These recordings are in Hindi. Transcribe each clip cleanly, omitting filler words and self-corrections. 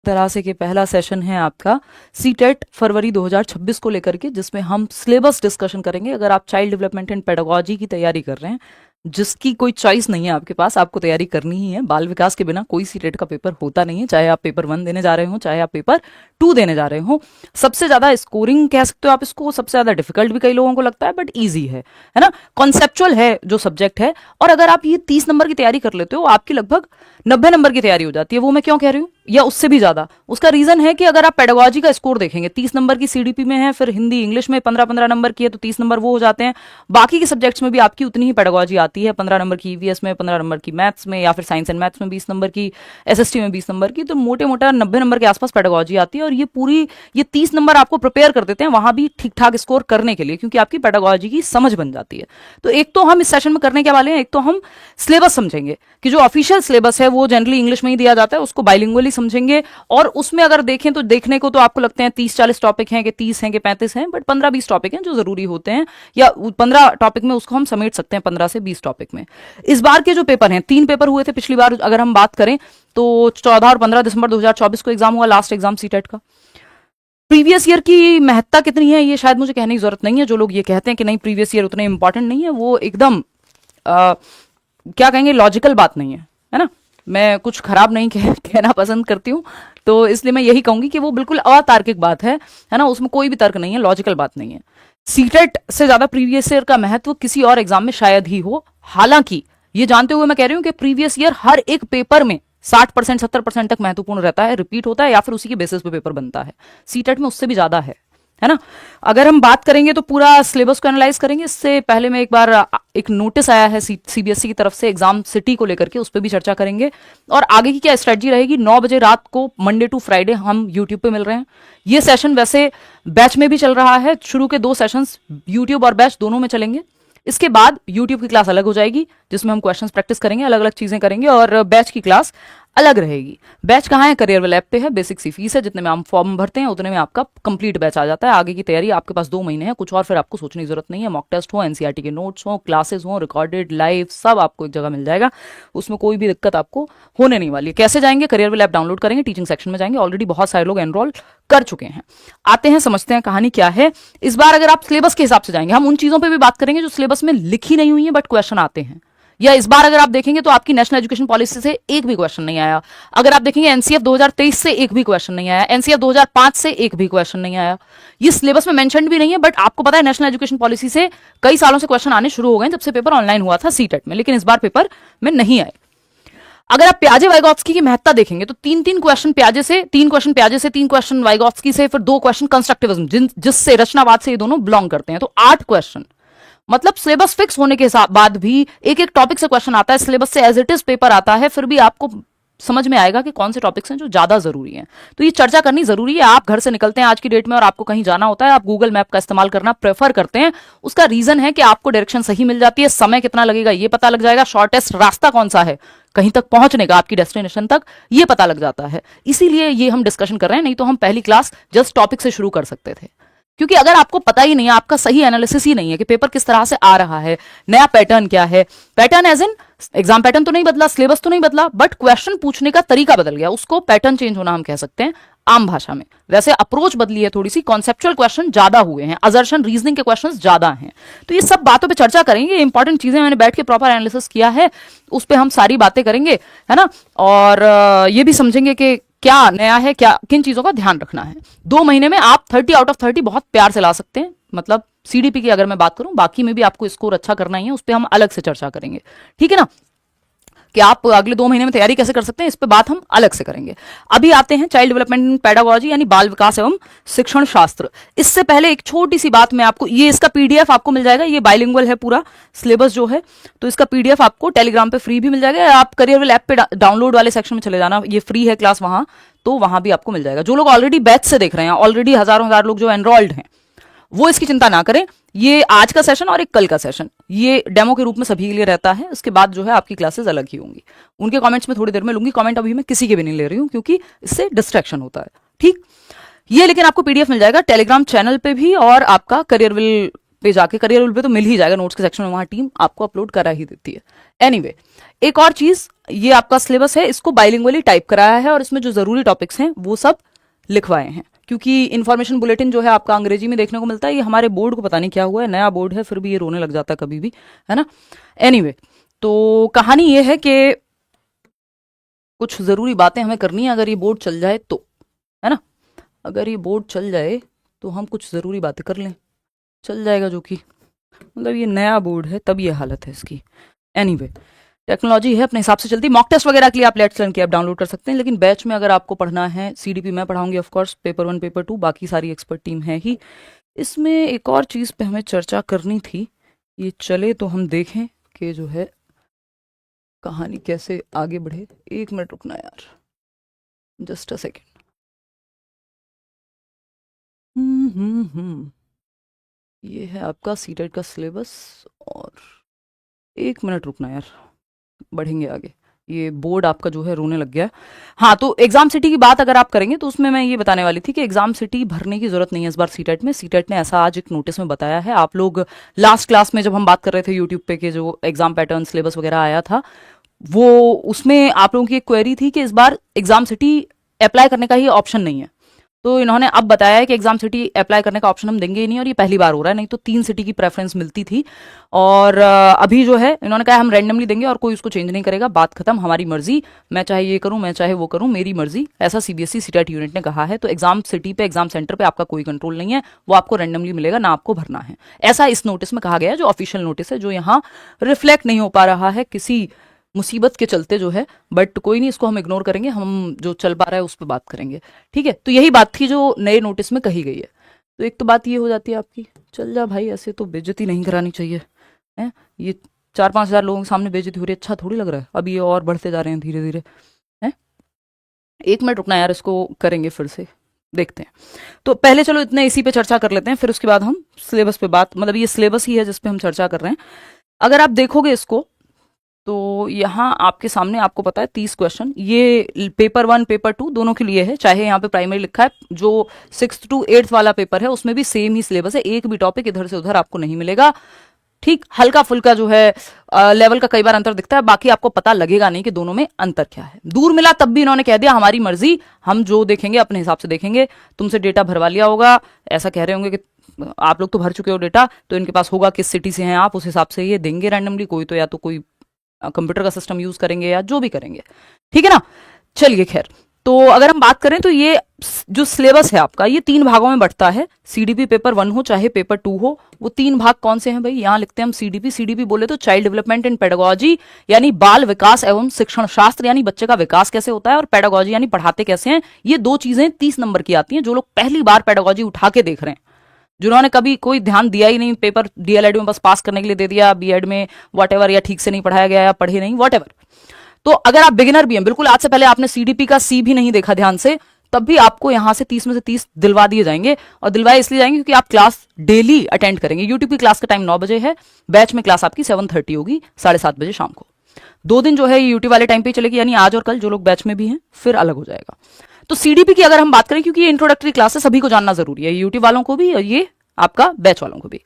तरह से कि पहला सेशन है आपका सीटेट फरवरी 2026 को लेकर के, जिसमें हम सिलेबस डिस्कशन करेंगे। अगर आप चाइल्ड डेवलपमेंट एंड पेडागोजी की तैयारी कर रहे हैं, जिसकी कोई चॉइस नहीं है आपके पास, आपको तैयारी करनी ही है। बाल विकास के बिना कोई सीटेट का पेपर होता नहीं है, चाहे आप पेपर 1 देने जा रहे हो, चाहे आप पेपर 2 देने जा रहे हो। सबसे ज्यादा स्कोरिंग कह सकते हो आप इसको, सबसे ज्यादा डिफिकल्ट भी कई लोगों को लगता है, बट ईजी है ना। कॉन्सेप्चुअल है जो सब्जेक्ट है, और अगर आप ये 30 नंबर की तैयारी कर लेते हो, आपकी लगभग 90 नंबर की तैयारी हो जाती है। वो मैं क्यों कह रही हूँ, या उससे भी ज्यादा। उसका रीजन है कि अगर आप पेडागोजी का स्कोर देखेंगे, 30 नंबर की सीडीपी में है, फिर हिंदी इंग्लिश में 15-15 नंबर की है, तो 30 नंबर वो हो जाते हैं। बाकी के सब्जेक्ट्स में भी आपकी उतनी ही पेडागोजी आती है, 15 नंबर की ईवीएस में, 15 नंबर की मैथ्स में, या फिर साइंस एंड मैथ्स में 20 नंबर की, एसएसटी में 20 नंबर की, तो मोटे मोटा 90 नंबर के आसपास पेडागोजी आती है। और ये 30 नंबर आपको प्रिपेयर कर देते हैं वहां भी ठीक ठाक स्कोर करने के लिए, क्योंकि आपकी पेडागोजी की समझ बन जाती है। तो एक तो हम इस सेशन में करने के वाले हैं, एक तो हम सिलेबस समझेंगे कि जो ऑफिशियल सिलेबस है वो जनरली इंग्लिश में ही दिया जाता है, उसको बाइलिंगुअली समझेंगे। और उसमें अगर देखें तो देखने को तो आपको लगते हैं 30-40 टॉपिक हैं कि 30 हैं कि 35 हैं, बट 15-20 टॉपिक हैं जो जरूरी होते हैं, या 15 टॉपिक में उसको हम समेट सकते हैं 15 से 20 टॉपिक में। इस बार के जो पेपर हैं, 3 पेपर हुए थे पिछली बार अगर हम बात करें तो 14 और 15 दिसंबर 2024 को एग्जाम हुआ, लास्ट एग्जाम सीटेट का। प्रीवियस ईयर की महत्ता कितनी है ये शायद मुझे कहने की जरूरत नहीं है। जो लोग ये कहते हैं कि नहीं प्रीवियस ईयर उतने इंपॉर्टेंट नहीं है, वो एकदम क्या कहेंगे, लॉजिकल बात नहीं है ना। मैं कुछ खराब नहीं कहना पसंद करती हूँ, तो इसलिए मैं यही कहूंगी कि वो बिल्कुल अतार्किक बात है ना, उसमें कोई भी तर्क नहीं है, लॉजिकल बात नहीं है। सीटेट से ज्यादा प्रीवियस ईयर का महत्व किसी और एग्जाम में शायद ही हो। हालांकि ये जानते हुए मैं कह रही हूं कि प्रीवियस ईयर हर एक पेपर में 60% 70% तक महत्वपूर्ण रहता है, रिपीट होता है, या फिर उसी के बेसिस पे पेपर बनता है। सीटेट में उससे भी ज्यादा है ना। अगर हम बात करेंगे तो पूरा सिलेबस को एनालाइज करेंगे। इससे पहले में एक बार एक नोटिस आया है सीबीएसई की तरफ से एग्जाम सिटी को लेकर के, उस पर भी चर्चा करेंगे। और आगे की क्या स्ट्रेटजी रहेगी, 9 बजे रात को मंडे टू फ्राइडे हम यूट्यूब पे मिल रहे हैं। ये सेशन वैसे बैच में भी चल रहा है, शुरू के 2 सेशंस यूट्यूब और बैच दोनों में चलेंगे। इसके बाद यूट्यूब की क्लास अलग हो जाएगी, जिसमें हम क्वेश्चंस प्रैक्टिस करेंगे, अलग अलग चीजें करेंगे, और बैच की क्लास अलग रहेगी। बैच कहाँ है, करियर ऐप पे है। बेसिक सी फीस है, जितने में हम फॉर्म भरते हैं उतने में आपका कंप्लीट बैच आ जाता है। आगे की तैयारी आपके पास 2 महीने है, कुछ और फिर आपको सोचने की जरूरत नहीं है। मॉक टेस्ट हो, एनसीईआरटी के नोट्स हो, क्लासेस हो, रिकॉर्डेड लाइव, सब आपको एक जगह मिल जाएगा। उसमें कोई भी दिक्कत आपको होने नहीं वाली है। कैसे जाएंगे, करियर ऐप डाउनलोड करेंगे, टीचिंग सेक्शन में जाएंगे, ऑलरेडी बहुत सारे लोग एनरोल कर चुके हैं। आते हैं, समझते हैं कहानी क्या है। इस बार अगर आप सिलेबस के हिसाब से जाएंगे, हम उन चीजों पर भी बात करेंगे जो सिलेबस में लिखी नहीं हुई है बट क्वेश्चन आते हैं। या इस बार अगर आप देखेंगे तो आपकी नेशनल एजुकेशन पॉलिसी से एक भी क्वेश्चन नहीं आया। अगर आप देखेंगे एनसीएफ 2023 से एक भी क्वेश्चन नहीं आया, एनसीएफ 2005 से एक भी क्वेश्चन नहीं आया। ये सिलेबस में मेंशन भी नहीं है, बट आपको पता है नेशनल एजुकेशन पॉलिसी से कई सालों से क्वेश्चन आने शुरू हो गए जब से पेपर ऑनलाइन हुआ था सीटेट में, लेकिन इस बार पेपर में नहीं आए। अगर आप प्याजे वाइगॉत्स्की की महत्ता देखेंगे तो 3 क्वेश्चन प्याजे से, 3 क्वेश्चन प्याजे से, 3 क्वेश्चन वाइगॉत्स्की से, फिर 2 क्वेश्चन कंस्ट्रक्टिविज्म जिससे रचनावाद से ये दोनों बिलोंग करते हैं, तो 8 क्वेश्चन। मतलब सिलेबस फिक्स होने के बाद भी एक एक टॉपिक से क्वेश्चन आता है, सिलेबस से एज इट इज पेपर आता है, फिर भी आपको समझ में आएगा कि कौन से टॉपिक्स हैं जो ज्यादा जरूरी हैं। तो ये चर्चा करनी जरूरी है। आप घर से निकलते हैं आज की डेट में और आपको कहीं जाना होता है, आप गूगल मैप का इस्तेमाल करना प्रेफर करते हैं। उसका रीजन है कि आपको डायरेक्शन सही मिल जाती है, समय कितना लगेगा ये पता लग जाएगा, शॉर्टेस्ट रास्ता कौन सा है कहीं तक पहुंचने का, आपकी डेस्टिनेशन तक, ये पता लग जाता है। इसीलिए ये हम डिस्कशन कर रहे हैं, नहीं तो हम पहली क्लास जस्ट टॉपिक से शुरू कर सकते थे। क्योंकि अगर आपको पता ही नहीं है, आपका सही एनालिसिस ही नहीं है कि पेपर किस तरह से आ रहा है, नया पैटर्न क्या है, pattern as in exam pattern तो नहीं बदला, सिलेबस तो नहीं बदला, बट क्वेश्चन पूछने का तरीका बदल गया, उसको पैटर्न चेंज होना हम कह सकते हैं आम भाषा में। वैसे अप्रोच बदली है थोड़ी सी, कॉन्सेप्चुअल क्वेश्चन ज्यादा हुए हैं, अजर्शन रीजनिंग के क्वेश्चन ज्यादा हैं। तो ये सब बातों पे चर्चा करेंगे, इंपॉर्टेंट चीजें मैंने बैठ के प्रॉपर एनालिसिस किया है, उस पर हम सारी बातें करेंगे, है ना। और ये भी समझेंगे कि क्या नया है, क्या किन चीजों का ध्यान रखना है। 2 महीने में आप 30 आउट ऑफ 30 बहुत प्यार से ला सकते हैं। मतलब सीडीपी की अगर मैं बात करूं, बाकी में भी आपको स्कोर अच्छा करना ही है, उस पर हम अलग से चर्चा करेंगे, ठीक है ना। कि आप अगले 2 महीने में तैयारी कैसे कर सकते हैं, इस पे बात हम अलग से करेंगे। अभी आते हैं चाइल्ड डेवलपमेंट पेडागोजी यानी बाल विकास एवं शिक्षण शास्त्र। इससे पहले एक छोटी सी बात मैं आपको, ये इसका पीडीएफ आपको मिल जाएगा, ये बाइलिंगुअल है पूरा सिलेबस जो है, तो इसका पीडीएफ आपको टेलीग्राम पे फ्री भी मिल जाएगा। आप करियर ऐप पे डाउनलोड वाले सेक्शन में चले जाना, ये फ्री है क्लास वहां, तो वहां भी आपको मिल जाएगा। जो लोग ऑलरेडी बैच से देख रहे हैं, ऑलरेडी हजार लोग जो एनरोल्ड हैं, वो इसकी चिंता ना करें। ये आज का सेशन और एक कल का सेशन ये डेमो के रूप में सभी के लिए रहता है। इसके बाद जो है आपकी क्लासेस अलग ही होंगी। उनके कमेंट्स में थोड़ी देर में लूंगी, कमेंट अभी मैं किसी के भी नहीं ले रही हूं क्योंकि इससे डिस्ट्रैक्शन होता है, ठीक। ये लेकिन आपको पीडीएफ मिल जाएगा टेलीग्राम चैनल पे भी, और आपका करियरविल पे जाके, करियरविल पे तो मिल ही जाएगा, नोट्स के सेक्शन में वहां टीम आपको अपलोड करा ही देती है। एनीवे, एक और चीज ये आपका सिलेबस है, इसको बाइलिंगुअली टाइप कराया है और इसमें जो जरूरी टॉपिक्स हैं वो सब लिखवाए हैं, क्योंकि इन्फॉर्मेशन बुलेटिन जो है आपका अंग्रेजी में देखने को मिलता है। ये हमारे बोर्ड को पता नहीं क्या हुआ है, नया बोर्ड है फिर भी ये रोने लग जाता है कभी भी, है ना। एनीवे, तो कहानी ये है कि कुछ जरूरी बातें हमें करनी है अगर ये बोर्ड चल जाए तो, है ना। अगर ये बोर्ड चल जाए तो हम कुछ जरूरी बातें कर लें, चल जाएगा, जो कि मतलब ये नया बोर्ड है तब ये हालत है इसकी। एनीवे, टेक्नोलॉजी है अपने हिसाब से चलती। मॉक टेस्ट वगैरह के लिए आप लेट्स लर्न की ऐप डाउनलोड कर सकते हैं, लेकिन बैच में अगर आपको पढ़ना है सीडीपी मैं पढ़ाऊंगी ऑफकोर्स, पेपर 1 पेपर 2 बाकी सारी एक्सपर्ट टीम है ही। इसमें एक और चीज़ पे हमें चर्चा करनी थी, ये चले तो हम देखें कि जो है कहानी कैसे आगे बढ़े। 1 मिनट रुकना यार, जस्ट अ सेकेंड। ये है आपका सीटेट का सिलेबस और 1 मिनट रुकना यार, बढ़ेंगे आगे। ये बोर्ड आपका जो है रोने लग गया है। हाँ, तो एग्जाम सिटी की बात अगर आप करेंगे तो उसमें मैं ये बताने वाली थी कि एग्जाम सिटी भरने की जरूरत नहीं है इस बार सीटेट में। सीटेट ने ऐसा आज एक नोटिस में बताया है। आप लोग लास्ट क्लास में जब हम बात कर रहे थे यूट्यूब पे के जो एग्जाम पैटर्न सिलेबस वगैरह आया था, वो उसमें आप लोगों की एक क्वेरी थी कि इस बार एग्जाम सिटी अप्लाई करने का ही ऑप्शन नहीं है। तो इन्होंने अब बताया है कि एग्जाम सिटी अप्लाई करने का ऑप्शन हम देंगे ही नहीं, और ये पहली बार हो रहा है, नहीं तो 3 सिटी की प्रेफरेंस मिलती थी। और अभी जो है इन्होंने कहा हम रैंडमली देंगे और कोई उसको चेंज नहीं करेगा, बात खत्म, हमारी मर्जी, मैं चाहे ये करूं मैं चाहे वो करूं, मेरी मर्जी, ऐसा सीबीएसई सीटेट यूनिट ने कहा है। तो एग्जाम सिटी पे, एग्जाम सेंटर पे आपका कोई कंट्रोल नहीं है, वो आपको रैंडमली मिलेगा, ना आपको भरना है। ऐसा इस नोटिस में कहा गया है, जो ऑफिशियल नोटिस है, जो यहाँ रिफ्लेक्ट नहीं हो पा रहा है किसी मुसीबत के चलते जो है, बट कोई नहीं, इसको हम इग्नोर करेंगे, हम जो चल पा रहा है उस पर बात करेंगे, ठीक है। तो यही बात थी जो नए नोटिस में कही गई है। तो एक तो बात ये हो जाती है आपकी, चल जा भाई, ऐसे तो बेइज्जती नहीं करानी चाहिए, है। ये 4-5 हज़ार लोगों के सामने बेइज्जती हो रही है, अच्छा थोड़ी लग रहा है। अब ये और बढ़ते जा रहे हैं धीरे धीरे, है। 1 मिनट रुकना यार, इसको करेंगे फिर से, देखते हैं। तो पहले चलो इतने इसी पे चर्चा कर लेते हैं, फिर उसके बाद हम सिलेबस पे बात, मतलब ये सिलेबस ही है जिसपे हम चर्चा कर रहे हैं। अगर आप देखोगे इसको तो यहाँ आपके सामने, आपको पता है 30 क्वेश्चन, ये पेपर 1 पेपर 2 दोनों के लिए है, चाहे यहाँ पे प्राइमरी लिखा है, जो 6th to 8th वाला पेपर है उसमें भी सेम ही सिलेबस है, एक भी टॉपिक इधर से उधर आपको नहीं मिलेगा, ठीक। हल्का फुल्का जो है लेवल का कई बार अंतर दिखता है, बाकी आपको पता लगेगा नहीं कि दोनों में अंतर क्या है। दूर मिला तब भी इन्होंने कह दिया हमारी मर्जी, हम जो देखेंगे अपने हिसाब से देखेंगे। तुमसे डेटा भरवा लिया होगा, ऐसा कह रहे होंगे कि आप लोग तो भर चुके हो डेटा, तो इनके पास होगा किस सिटी से हैं आप, उस हिसाब से ये देंगे रैंडमली, कोई तो या तो कोई कंप्यूटर का सिस्टम यूज करेंगे या जो भी करेंगे, ठीक है ना। चलिए खैर, तो अगर हम बात करें तो ये जो सिलेबस है आपका, ये 3 भागों में बढ़ता है। सीडीपी पेपर 1 हो चाहे पेपर 2 हो, वो 3 भाग कौन से हैं भाई, यहां लिखते हैं हम सीडीपी। सीडीपी बोले तो चाइल्ड डेवलपमेंट एंड पेडागोजी, यानी बाल विकास एवं शिक्षण शास्त्र, यानी बच्चे का विकास कैसे होता है, और पेडागोजी यानी पढ़ाते कैसे हैं। ये 2 चीजें 30 नंबर की आती हैं। जो लोग पहली बार पेडागोजी उठा के देख रहे हैं, जिन्होंने कभी कोई ध्यान दिया ही नहीं, पेपर डीएलएड में बस पास करने के लिए दे दिया, बीएड में वॉटेवर, या ठीक से नहीं पढ़ाया गया या पढ़े नहीं, वॉटेवर, तो अगर आप बिगिनर भी हैं, बिल्कुल आज से पहले आपने सीडीपी का सी भी नहीं देखा ध्यान से, तब भी आपको यहां से 30 में से 30 दिलवा दिए जाएंगे। और दिलवाए इसलिए जाएंगे क्योंकि आप क्लास डेली अटेंड करेंगे। यूट्यूब की क्लास का टाइम 9 बजे है, बैच में क्लास आपकी 7:30 होगी, 7:30 बजे शाम को। 2 दिन जो है यूट्यूब वाले टाइम पे चलेगी, यानी आज और कल, जो लोग बैच में भी हैं फिर अलग हो जाएगा। तो सीडीपी की अगर हम बात करें, क्योंकि ये इंट्रोडक्टरी क्लास है, सभी को जानना जरूरी है, यूट्यूब वालों को भी और ये आपका बैच वालों को भी।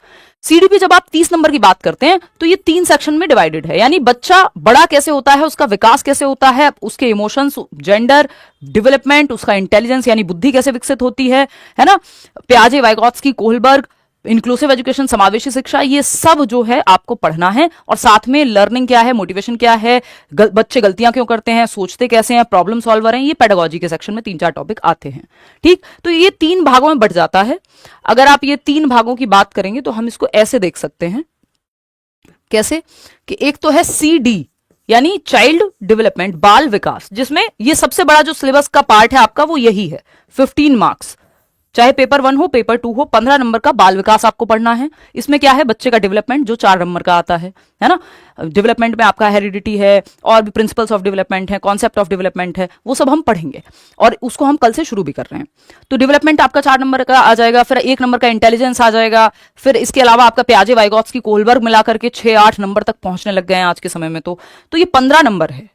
सीडीपी जब आप 30 नंबर की बात करते हैं तो ये 3 सेक्शन में डिवाइडेड है, यानी बच्चा बड़ा कैसे होता है, उसका विकास कैसे होता है, उसके इमोशंस, जेंडर डेवलपमेंट, उसका इंटेलिजेंस यानी बुद्धि कैसे विकसित होती है ना। प्याजे, वाइगॉत्स्की, कोहलबर्ग, इंक्लूसिव एजुकेशन, समावेशी शिक्षा, ये सब जो है आपको पढ़ना है। और साथ में लर्निंग क्या है, मोटिवेशन क्या है, बच्चे गलतियां क्यों करते हैं, सोचते कैसे हैं, प्रॉब्लम सॉल्वर हैं, ये पेडागोजी के सेक्शन में 3-4 टॉपिक आते हैं, ठीक। तो ये 3 भागों में बट जाता है। अगर आप ये 3 भागों की बात करेंगे तो हम इसको ऐसे देख सकते हैं, कैसे कि एक तो है CD, यानी चाइल्ड डेवलपमेंट, बाल विकास, जिसमें ये सबसे बड़ा जो सिलेबस का पार्ट है आपका वो यही है। 15 मार्क्स, चाहे पेपर 1 हो पेपर 2 हो, 15 नंबर का बाल विकास आपको पढ़ना है। इसमें क्या है, बच्चे का डेवलपमेंट जो 4 नंबर का आता है ना। डेवलपमेंट में आपका हेरिडिटी है, और भी प्रिंसिपल्स ऑफ डेवलपमेंट है, कॉन्सेप्ट ऑफ डेवलपमेंट है, वो सब हम पढ़ेंगे, और उसको हम कल से शुरू भी कर रहे हैं। तो डेवलपमेंट आपका 4 नंबर का आ जाएगा, फिर 1 नंबर का इंटेलिजेंस आ जाएगा, फिर इसके अलावा आपका प्याजे, वाइगॉत्स्की, कोहलबर्ग मिलाकर के 6-8 नंबर तक पहुंचने लग गए हैं आज के समय में। तो ये 15 नंबर है,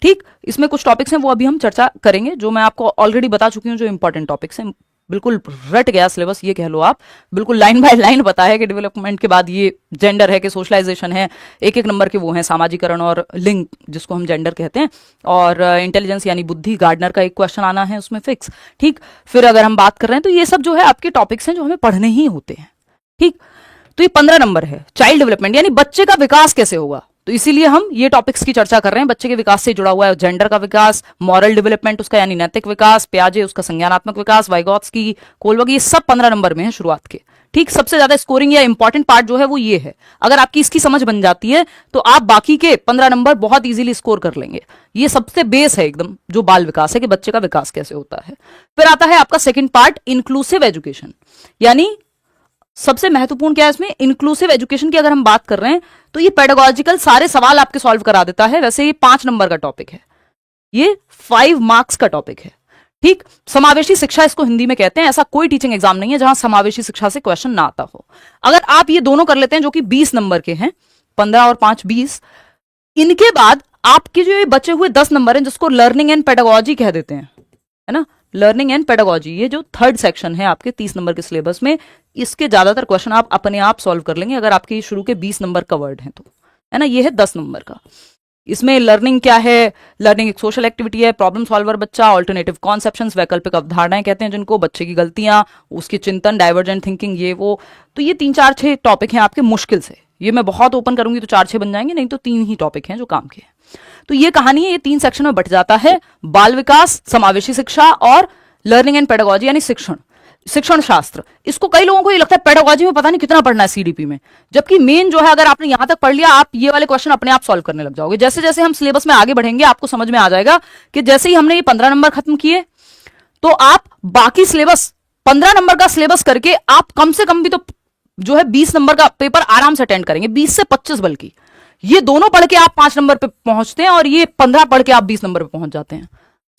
ठीक। इसमें कुछ टॉपिक्स हैं वो अभी हम चर्चा करेंगे, जो मैं आपको ऑलरेडी बता चुकी हूं, जो इंपॉर्टेंट टॉपिक्स हैं, बिल्कुल रट गया सिलेबस, ये कह लो आप। बिल्कुल लाइन बाय लाइन पता है कि डेवलपमेंट के बाद ये जेंडर है कि सोशलाइजेशन है, एक एक नंबर के वो हैं सामाजिकरण और लिंग जिसको हम जेंडर कहते हैं, और इंटेलिजेंस यानी बुद्धि, गार्डनर का एक क्वेश्चन आना है उसमें फिक्स। ठीक, फिर अगर हम बात कर रहे हैं तो ये सब जो है आपके टॉपिक्स हैं जो हमें पढ़ने ही होते हैं। ठीक, तो ये 15 नंबर है चाइल्ड डेवलपमेंट, यानी बच्चे का विकास कैसे होगा, तो इसीलिए हम ये टॉपिक्स की चर्चा कर रहे हैं। बच्चे के विकास से जुड़ा हुआ है जेंडर का विकास, मॉरल डेवलपमेंट उसका यानी नैतिक विकास, प्याजे उसका संज्ञानात्मक विकास, वाइगॉत्स्की, कोलबर्ग, ये सब 15 नंबर में है शुरुआत के। ठीक, सबसे ज्यादा स्कोरिंग या इंपॉर्टेंट पार्ट जो है वो ये है। अगर आपकी इसकी समझ बन जाती है तो आप बाकी के 15 नंबर बहुत इजीली स्कोर कर लेंगे। ये सबसे बेस है एकदम जो बाल विकास है कि बच्चे का विकास कैसे होता है। फिर आता है आपका सेकंड पार्ट इंक्लूसिव एजुकेशन, यानी सबसे महत्वपूर्ण क्या है इसमें, इंक्लूसिव एजुकेशन की अगर हम बात कर रहे हैं तो ये पेडागोजिकल सारे सवाल आपके सॉल्व करा देता है। वैसे ये 5 नंबर का टॉपिक है, ये 5 मार्क्स का टॉपिक है। ठीक, समावेशी शिक्षा इसको हिंदी में कहते हैं। ऐसा कोई टीचिंग एग्जाम नहीं है जहां समावेशी शिक्षा से क्वेश्चन ना आता हो। अगर आप ये दोनों कर लेते हैं जो कि 20 नंबर के हैं, 15 और 5 20, इनके बाद आपके जो ये बचे हुए 10 नंबर हैं जिसको लर्निंग एंड पेडागोजी कह देते हैं, है ना, लर्निंग एंड पेडागोजी, ये जो थर्ड सेक्शन है आपके 30 नंबर के सिलेबस में, इसके ज्यादातर क्वेश्चन आप अपने आप सॉल्व कर लेंगे अगर आपके शुरू के 20 नंबर कवर्ड हैं तो, है ना। ये है 10 नंबर का। इसमें लर्निंग क्या है, लर्निंग एक सोशल एक्टिविटी है, प्रॉब्लम सॉल्वर बच्चा, ऑल्टरनेटिव कॉन्सेप्शंस वैकल्पिक अवधारणाएं कहते हैं जिनको, बच्चे की गलतियां, उसकी चिंतन, डाइवर्जेंट थिंकिंग, ये वो। तो ये 3 4 6 टॉपिक हैं आपके मुश्किल से। ये मैं बहुत ओपन करूंगी तो 4 6 बन जाएंगे, नहीं तो 3 ही टॉपिक हैं जो काम के हैं। तो ये कहानी है, ये 3 सेक्शन में बट जाता है, बाल विकास, समावेशी शिक्षा और लर्निंग एंड पेडागोजी यानी शिक्षण शास्त्र। इसको कई लोगों को ये लगता है पेडागोजी में पता नहीं कितना पढ़ना है सीडीपी में, जबकि मेन जो है अगर आपने यहां तक पढ़ लिया आप ये वाले क्वेश्चन अपने आप सॉल्व करने लग जाओगे। जैसे जैसे हम सिलेबस में आगे बढ़ेंगे आपको समझ में आ जाएगा कि जैसे ही हमने ये 15 नंबर खत्म किए तो आप बाकी सिलेबस 15 नंबर का सिलेबस करके आप कम से कम भी तो जो है 20 नंबर का पेपर आराम से अटेंड करेंगे, 20 से 25 बल्कि। ये दोनों पढ़ के आप 5 नंबर पे पहुंचते हैं और ये 15 पढ़ के आप 20 नंबर पे पहुंच जाते हैं।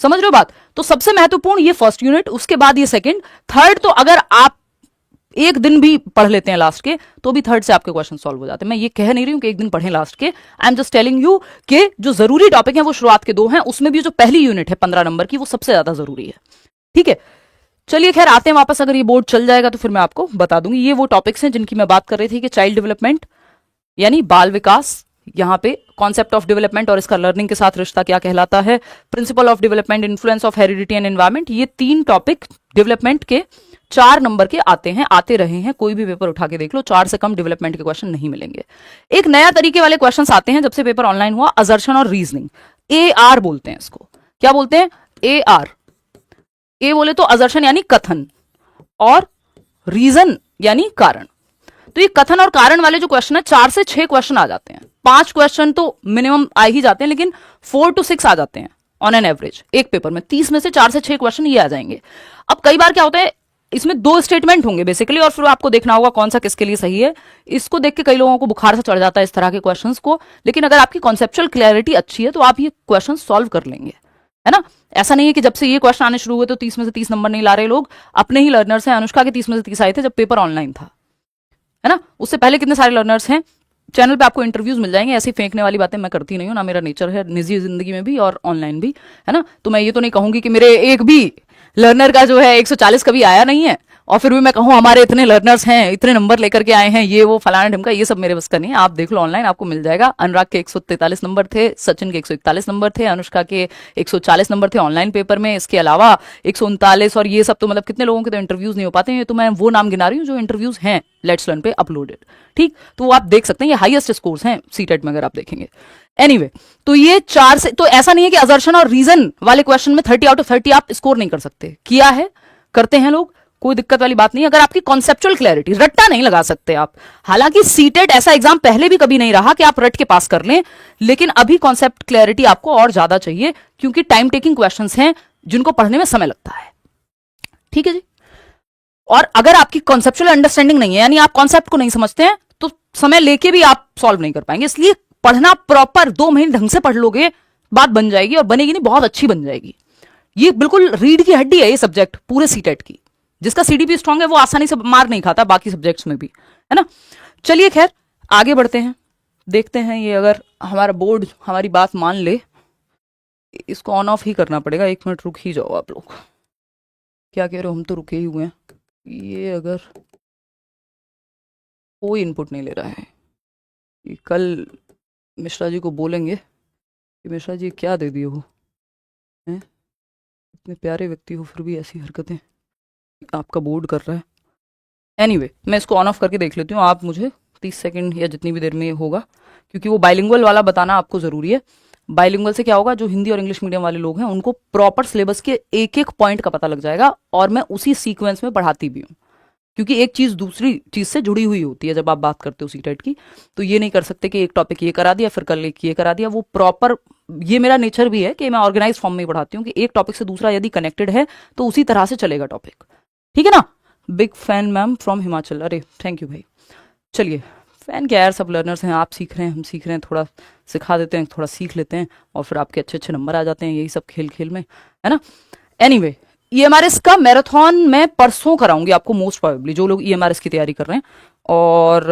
समझ रहे हो बात। तो सबसे महत्वपूर्ण ये फर्स्ट यूनिट, उसके बाद ये सेकंड, थर्ड तो अगर आप एक दिन भी पढ़ लेते हैं लास्ट के तो भी थर्ड से आपके क्वेश्चन सॉल्व हो जाते हैं। मैं ये कह नहीं रही हूं कि एक दिन पढ़ें लास्ट के, I am just telling you कि जो जरूरी टॉपिक है वो शुरुआत के 2 हैं, उसमें भी जो पहली यूनिट है 15 नंबर की वो सबसे ज्यादा जरूरी है। ठीक है, चलिए खैर आते हैं वापस। अगर ये बोर्ड चल जाएगा तो फिर मैं आपको बता दूंगी। ये वो टॉपिक्स हैं जिनकी मैं बात कर रही थी कि चाइल्ड डेवलपमेंट यानी बाल विकास, यहाँ पे कॉन्सेप्ट ऑफ डेवलपमेंट और इसका लर्निंग के साथ रिश्ता क्या कहलाता है, principle of development, influence of heredity and environment, ये 3 टॉपिक डेवलपमेंट के 4 नंबर के आते हैं, आते रहे हैं। कोई भी पेपर उठा के देख लो 4 से कम डेवलपमेंट के क्वेश्चन नहीं मिलेंगे। एक नया तरीके वाले क्वेश्चन आते हैं जब से पेपर ऑनलाइन हुआ, असर्शन और रीजनिंग, AR बोलते हैं इसको। क्या बोलते हैं? AR। ए बोले तो असर्शन यानी कथन और रीजन यानी कारण। तो ये कथन और कारण वाले जो क्वेश्चन है 4 से 6 क्वेश्चन आ जाते हैं। 5 क्वेश्चन तो मिनिमम आ ही जाते हैं, लेकिन 4 to 6 आ जाते हैं ऑन एन एवरेज एक पेपर में। 30 में से 4 से 6 क्वेश्चन ये आ जाएंगे। अब कई बार क्या होता है, इसमें 2 स्टेटमेंट होंगे बेसिकली और फिर आपको देखना होगा कौन सा किसके लिए सही है। इसको देख के कई लोगों को बुखार सा चढ़ जाता है इस तरह के क्वेश्चंस को, लेकिन अगर आपकी कॉन्सेप्चुअल क्लैरिटी अच्छी है तो आप ये क्वेश्चन सॉल्व कर लेंगे, है ना। ऐसा नहीं है कि जब से ये क्वेश्चन आने शुरू हुए तो 30 में से 30 नंबर नहीं ला रहे लोग। अपने ही लर्नर्स हैं, अनुष्का के 30 में से 30 आए थे जब पेपर ऑनलाइन था, है ना। उससे पहले कितने सारे लर्नर्स हैं। चैनल पे आपको इंटरव्यूज मिल जाएंगे। ऐसी फेंकने वाली बातें मैं करती नहीं हूं, ना मेरा नेचर है, निजी जिंदगी में भी और ऑनलाइन भी, है ना। तो मैं ये तो नहीं कहूंगी कि मेरे एक भी लर्नर का जो है 140 कभी आया नहीं है और फिर भी मैं कहूं हमारे इतने लर्नर्स हैं, इतने नंबर लेकर के आए हैं, ये वो फलाना ढिमका, ये सब मेरे बस का नहीं है। आप देख लो ऑनलाइन, आपको मिल जाएगा। अनुराग के 143 नंबर थे, सचिन के 141 नंबर थे, अनुष्का के 140 नंबर थे ऑनलाइन पेपर में। इसके अलावा 139 और ये सब तो मतलब कितने लोगों के तो इंटरव्यूज नहीं हो पाते हैं। तो मैं वो नाम गिना रही हूँ जो इंटरव्यूज हैं लेट्स लर्न पे अपलोडेड। ठीक, तो वो आप देख सकते हैं, ये हाईएस्ट स्कोर्स हैं सीटेट में अगर आप देखेंगे। एनीवे, तो ये 4 से, तो ऐसा नहीं है कि असर्शन और रीजन वाले क्वेश्चन में 30 आउट ऑफ 30 आप स्कोर नहीं कर सकते। किया है, करते हैं लोग, कोई दिक्कत वाली बात नहीं। अगर आपकी कॉन्सेप्चुअल क्लैरिटी, रट्टा नहीं लगा सकते आप। हालांकि सीटेट ऐसा एग्जाम पहले भी कभी नहीं रहा कि आप रट के पास कर लें, लेकिन अभी कॉन्सेप्ट क्लैरिटी आपको और ज्यादा चाहिए क्योंकि टाइम टेकिंग क्वेश्चंस हैं जिनको पढ़ने में समय लगता है। ठीक है जी। और अगर आपकी कॉन्सेप्चुअल अंडरस्टैंडिंग नहीं है, यानी आप कॉन्सेप्ट को नहीं समझते हैं, तो समय लेके भी आप सॉल्व नहीं कर पाएंगे। इसलिए पढ़ना प्रॉपर 2 महीने ढंग से पढ़ लोगे, बात बन जाएगी और बनेगी नहीं, बहुत अच्छी बन जाएगी। ये बिल्कुल रीढ़ की हड्डी है ये सब्जेक्ट पूरे सीटेट की। जिसका सीडीपी स्ट्रांग है वो आसानी से मार नहीं खाता बाकी सब्जेक्ट्स में भी, है ना। चलिए खैर आगे बढ़ते हैं, देखते हैं ये अगर हमारा बोर्ड हमारी बात मान ले। इसको ऑन ऑफ ही करना पड़ेगा, 1 मिनट रुक ही जाओ आप लोग। क्या कह रहे हो, हम तो रुके ही हुए हैं। ये अगर कोई इनपुट नहीं ले रहा है, ये कल मिश्रा जी को बोलेंगे कि मिश्रा जी क्या दे दिए हो, हैं, इतने प्यारे व्यक्ति हो फिर भी ऐसी हरकतें, आपका बोर्ड कर रहा है। एनीवे मैं इसको ऑन ऑफ करके देख लेती हूँ, आप मुझे 30 सेकंड या जितनी भी देर में होगा, क्योंकि वो बाइलिंगुअल वाला बताना आपको ज़रूरी है। बाइलिंगुअल से क्या होगा, जो हिंदी और इंग्लिश मीडियम वाले लोग हैं उनको प्रॉपर सिलेबस के एक एक पॉइंट का पता लग जाएगा, और मैं उसी सीक्वेंस में पढ़ाती भी हूँ, क्योंकि एक चीज़ दूसरी चीज़ से जुड़ी हुई होती है जब आप बात करते हो सीटेट की। तो ये नहीं कर सकते कि एक टॉपिक ये करा दिया फिर कल एक ये करा दिया, वो प्रॉपर, ये मेरा नेचर भी है कि मैं ऑर्गेनाइज फॉर्म में ही पढ़ाती हूँ कि एक टॉपिक से दूसरा यदि कनेक्टेड है तो उसी तरह से चलेगा टॉपिक, ठीक है ना। Big fan ma'am from Himachal, अरे थैंक यू भाई। चलिए, फैन क्या यार, सब लर्नर्स हैं, आप सीख रहे हैं हम सीख रहे हैं, थोड़ा सिखा देते हैं, थोड़ा सीख लेते हैं और फिर आपके अच्छे अच्छे नंबर आ जाते हैं, यही सब खेल खेल में, है ना। एनीवे ईएमआरएस का मैराथन मैं परसों कराऊंगी आपको, मोस्ट प्रोबेबली जो लोग ईएमआरएस की तैयारी कर रहे हैं। और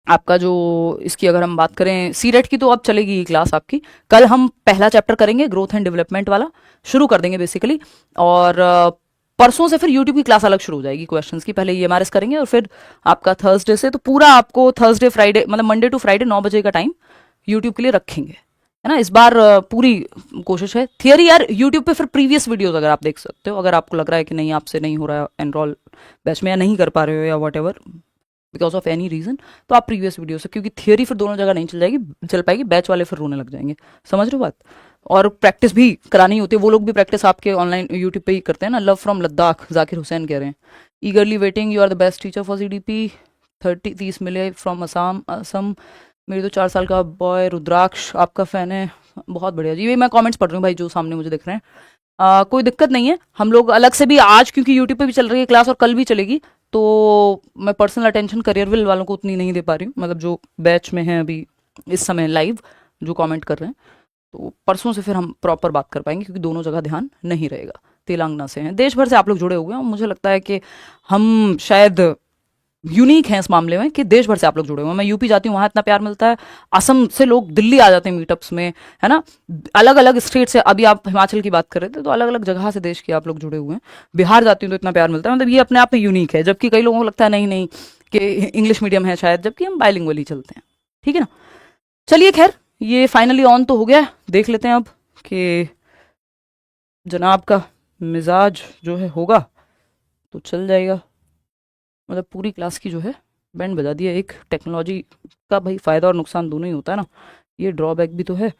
आपका जो इसकी अगर हम बात करें सीरेट की, तो अब चलेगी ये क्लास आपकी। कल हम पहला चैप्टर करेंगे ग्रोथ एंड डेवलपमेंट वाला, शुरू कर देंगे बेसिकली। और परसों से फिर यूट्यूब की क्लास अलग शुरू हो जाएगी क्वेश्चंस की, पहले ईएमआरएस करेंगे और फिर आपका थर्सडे से, तो पूरा आपको थर्सडे फ्राइडे मतलब मंडे टू फ्राइडे 9 बजे का टाइम यूट्यूब के लिए रखेंगे, है ना। इस बार पूरी कोशिश है। थियरी यार यूट्यूब पे फिर प्रीवियस वीडियोस अगर आप देख सकते हो, अगर आपको लग रहा है कि नहीं आपसे नहीं हो रहा है एनरोल बैच में या नहीं कर पा रहे हो या whatever because of any reason, तो आप प्रीवियस वीडियो से, क्योंकि थियरी फिर दोनों जगह नहीं चल पाएगी, बैच वाले फिर रोने लग जाएंगे, समझ रहे हो बात। और प्रैक्टिस भी करानी होती है, वो लोग भी प्रैक्टिस आपके ऑनलाइन यूट्यूब पे ही करते हैं ना। लव फ्रॉम लद्दाख जाकिर हुसैन कह रहे हैं, eagerly waiting, you are the best teacher for CDP. 30 मिले फ्रॉम असम असम। मेरी तो 4 साल का बॉय रुद्राक्ष आपका फैन है, बहुत बढ़िया जी। ये मैं कमेंट्स पढ़ रही हूँ भाई जो सामने मुझे दिख रहे हैं। कोई दिक्कत नहीं है, हम लोग अलग से भी आज, क्योंकि यूट्यूब पे भी चल रही है क्लास और कल भी चलेगी, तो मैं पर्सनल अटेंशन करियरविल वालों को उतनी नहीं दे पा रही हूँ, मतलब जो बैच में हैं अभी इस समय लाइव जो कमेंट कर रहे हैं, तो परसों से फिर हम प्रॉपर बात कर पाएंगे, क्योंकि दोनों जगह ध्यान नहीं रहेगा। तेलंगाना से हैं, देश भर से आप लोग जुड़े हुए हैं, और मुझे लगता है कि हम शायद यूनिक हैं इस मामले में कि देश भर से आप लोग जुड़े हुए हैं। मैं यूपी जाती हूँ, वहाँ इतना प्यार मिलता है, असम से लोग दिल्ली आ जाते हैं मीटअप्स में, है ना। अलग अलग स्टेट से, अभी आप हिमाचल की बात कर रहे थे, तो अलग अलग जगह से देश के आप लोग जुड़े हुए हैं। बिहार जाती हूँ तो इतना प्यार मिलता है, मतलब ये अपने आप में यूनिक है, जबकि कई लोगों को लगता है नहीं नहीं कि इंग्लिश मीडियम है शायद, जबकि हम बाइलिंगुअल ही चलते हैं, ठीक है ना। चलिए खैर, ये फाइनली ऑन तो हो गया, देख लेते हैं अब कि जनाब का मिजाज जो है होगा तो चल जाएगा। मतलब पूरी क्लास की जो है बैंड बजा दिया। एक टेक्नोलॉजी का भाई फ़ायदा और नुकसान दोनों ही होता है ना, ये ड्रॉबैक भी तो है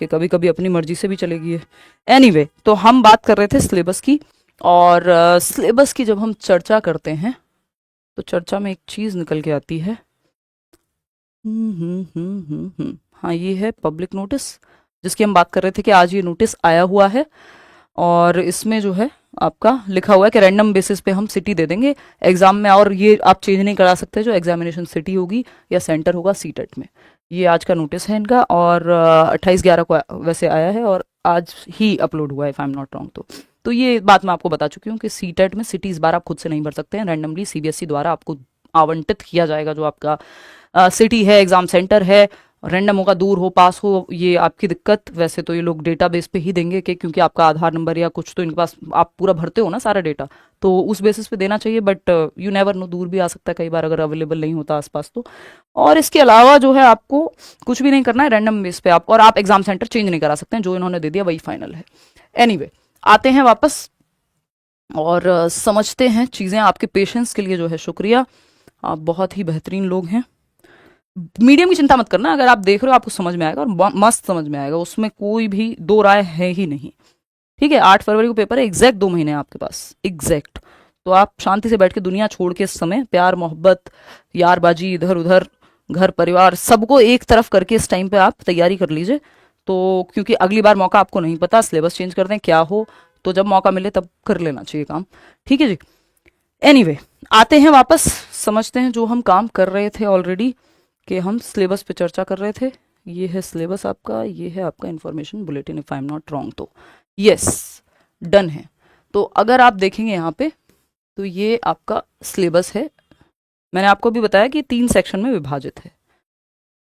कि कभी कभी अपनी मर्जी से भी चलेगी है। एनीवे तो हम बात कर रहे थे सिलेबस की, और सिलेबस की जब हम चर्चा करते हैं तो चर्चा में एक चीज़ निकल के आती है। हाँ, ये है पब्लिक नोटिस, जिसकी हम बात कर रहे थे कि आज ये नोटिस आया हुआ है, और इसमें जो है आपका लिखा हुआ है कि रैंडम बेसिस पे हम सिटी दे देंगे एग्जाम में, और ये आप चेंज नहीं करा सकते, जो एग्जामिनेशन सिटी होगी या सेंटर होगा सीटेट में। ये आज का नोटिस है इनका, और 28/11 को वैसे आया है, और आज ही अपलोड हुआ है if I am not wrong. तो ये बात मैं आपको बता चुकी हूँ कि सीटेट में सिटी इस बार आप खुद से नहीं भर सकते हैं, रैंडमली सीबीएसई द्वारा आपको आवंटित किया जाएगा जो आपका सिटी है, एग्जाम सेंटर है। रैंडम होगा, दूर हो पास हो, ये आपकी दिक्कत। वैसे तो ये लोग डेटाबेस पे ही देंगे कि क्योंकि आपका आधार नंबर या कुछ तो इनके पास, आप पूरा भरते हो ना सारा डेटा, तो उस बेसिस पे देना चाहिए, बट यू नेवर नो, दूर भी आ सकता है कई बार अगर अवेलेबल नहीं होता आसपास तो। और इसके अलावा जो है आपको कुछ भी नहीं करना है, रैंडम बेस पे आप, और आप एग्जाम सेंटर चेंज नहीं करा सकते हैं, जो इन्होंने दे दिया वही फाइनल है। एनीवे आते हैं वापस और समझते हैं चीज़ें। आपके पेशेंस के लिए जो है शुक्रिया, आप बहुत ही बेहतरीन लोग हैं। मीडियम की चिंता मत करना, अगर आप देख रहे हो आपको समझ में आएगा, और मस्त समझ में आएगा, उसमें कोई भी दो राय है ही नहीं, ठीक है। 8 फरवरी को पेपर है, एग्जैक्ट 2 महीने हैं आपके पास, एग्जैक्ट। तो आप शांति से बैठ के दुनिया छोड़ के इस समय प्यार मोहब्बत यारबाजी इधर उधर घर परिवार सबको एक तरफ करके इस टाइम पे आप तैयारी कर लीजिए। तो क्योंकि अगली बार मौका आपको नहीं पता, सिलेबस चेंज कर दें क्या हो, तो जब मौका मिले तब कर लेना चाहिए काम, ठीक है जी। एनीवे आते हैं वापस, समझते हैं जो हम काम कर रहे थे ऑलरेडी, कि हम सिलेबस पे चर्चा कर रहे थे। ये है सिलेबस आपका, ये है आपका information bulletin if I am not wrong, तो यस डन है। तो अगर आप देखेंगे यहाँ पे तो ये आपका सिलेबस है। मैंने आपको भी बताया कि 3 सेक्शन में विभाजित है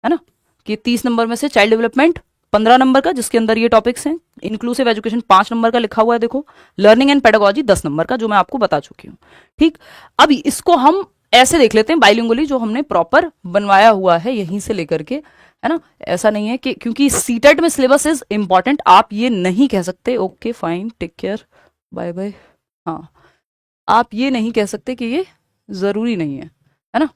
ना, कि 30 नंबर में से चाइल्ड डेवलपमेंट 15 नंबर का, जिसके अंदर ये टॉपिक्स हैं। इंक्लूसिव एजुकेशन 5 नंबर का लिखा हुआ है, देखो। लर्निंग एंड पेडागोजी 10 नंबर का, जो मैं आपको बता चुकी हूँ। ठीक, अब इसको हम ऐसे देख लेते हैं बाइलिंगुअली, जो हमने प्रॉपर बनवाया हुआ है यहीं से लेकर के, है ना। ऐसा नहीं है कि क्योंकि सीटेट में सिलेबस इज इंपॉर्टेंट, आप ये नहीं कह सकते okay fine take care bye bye, हाँ, आप ये नहीं कह सकते कि ये जरूरी नहीं है ना।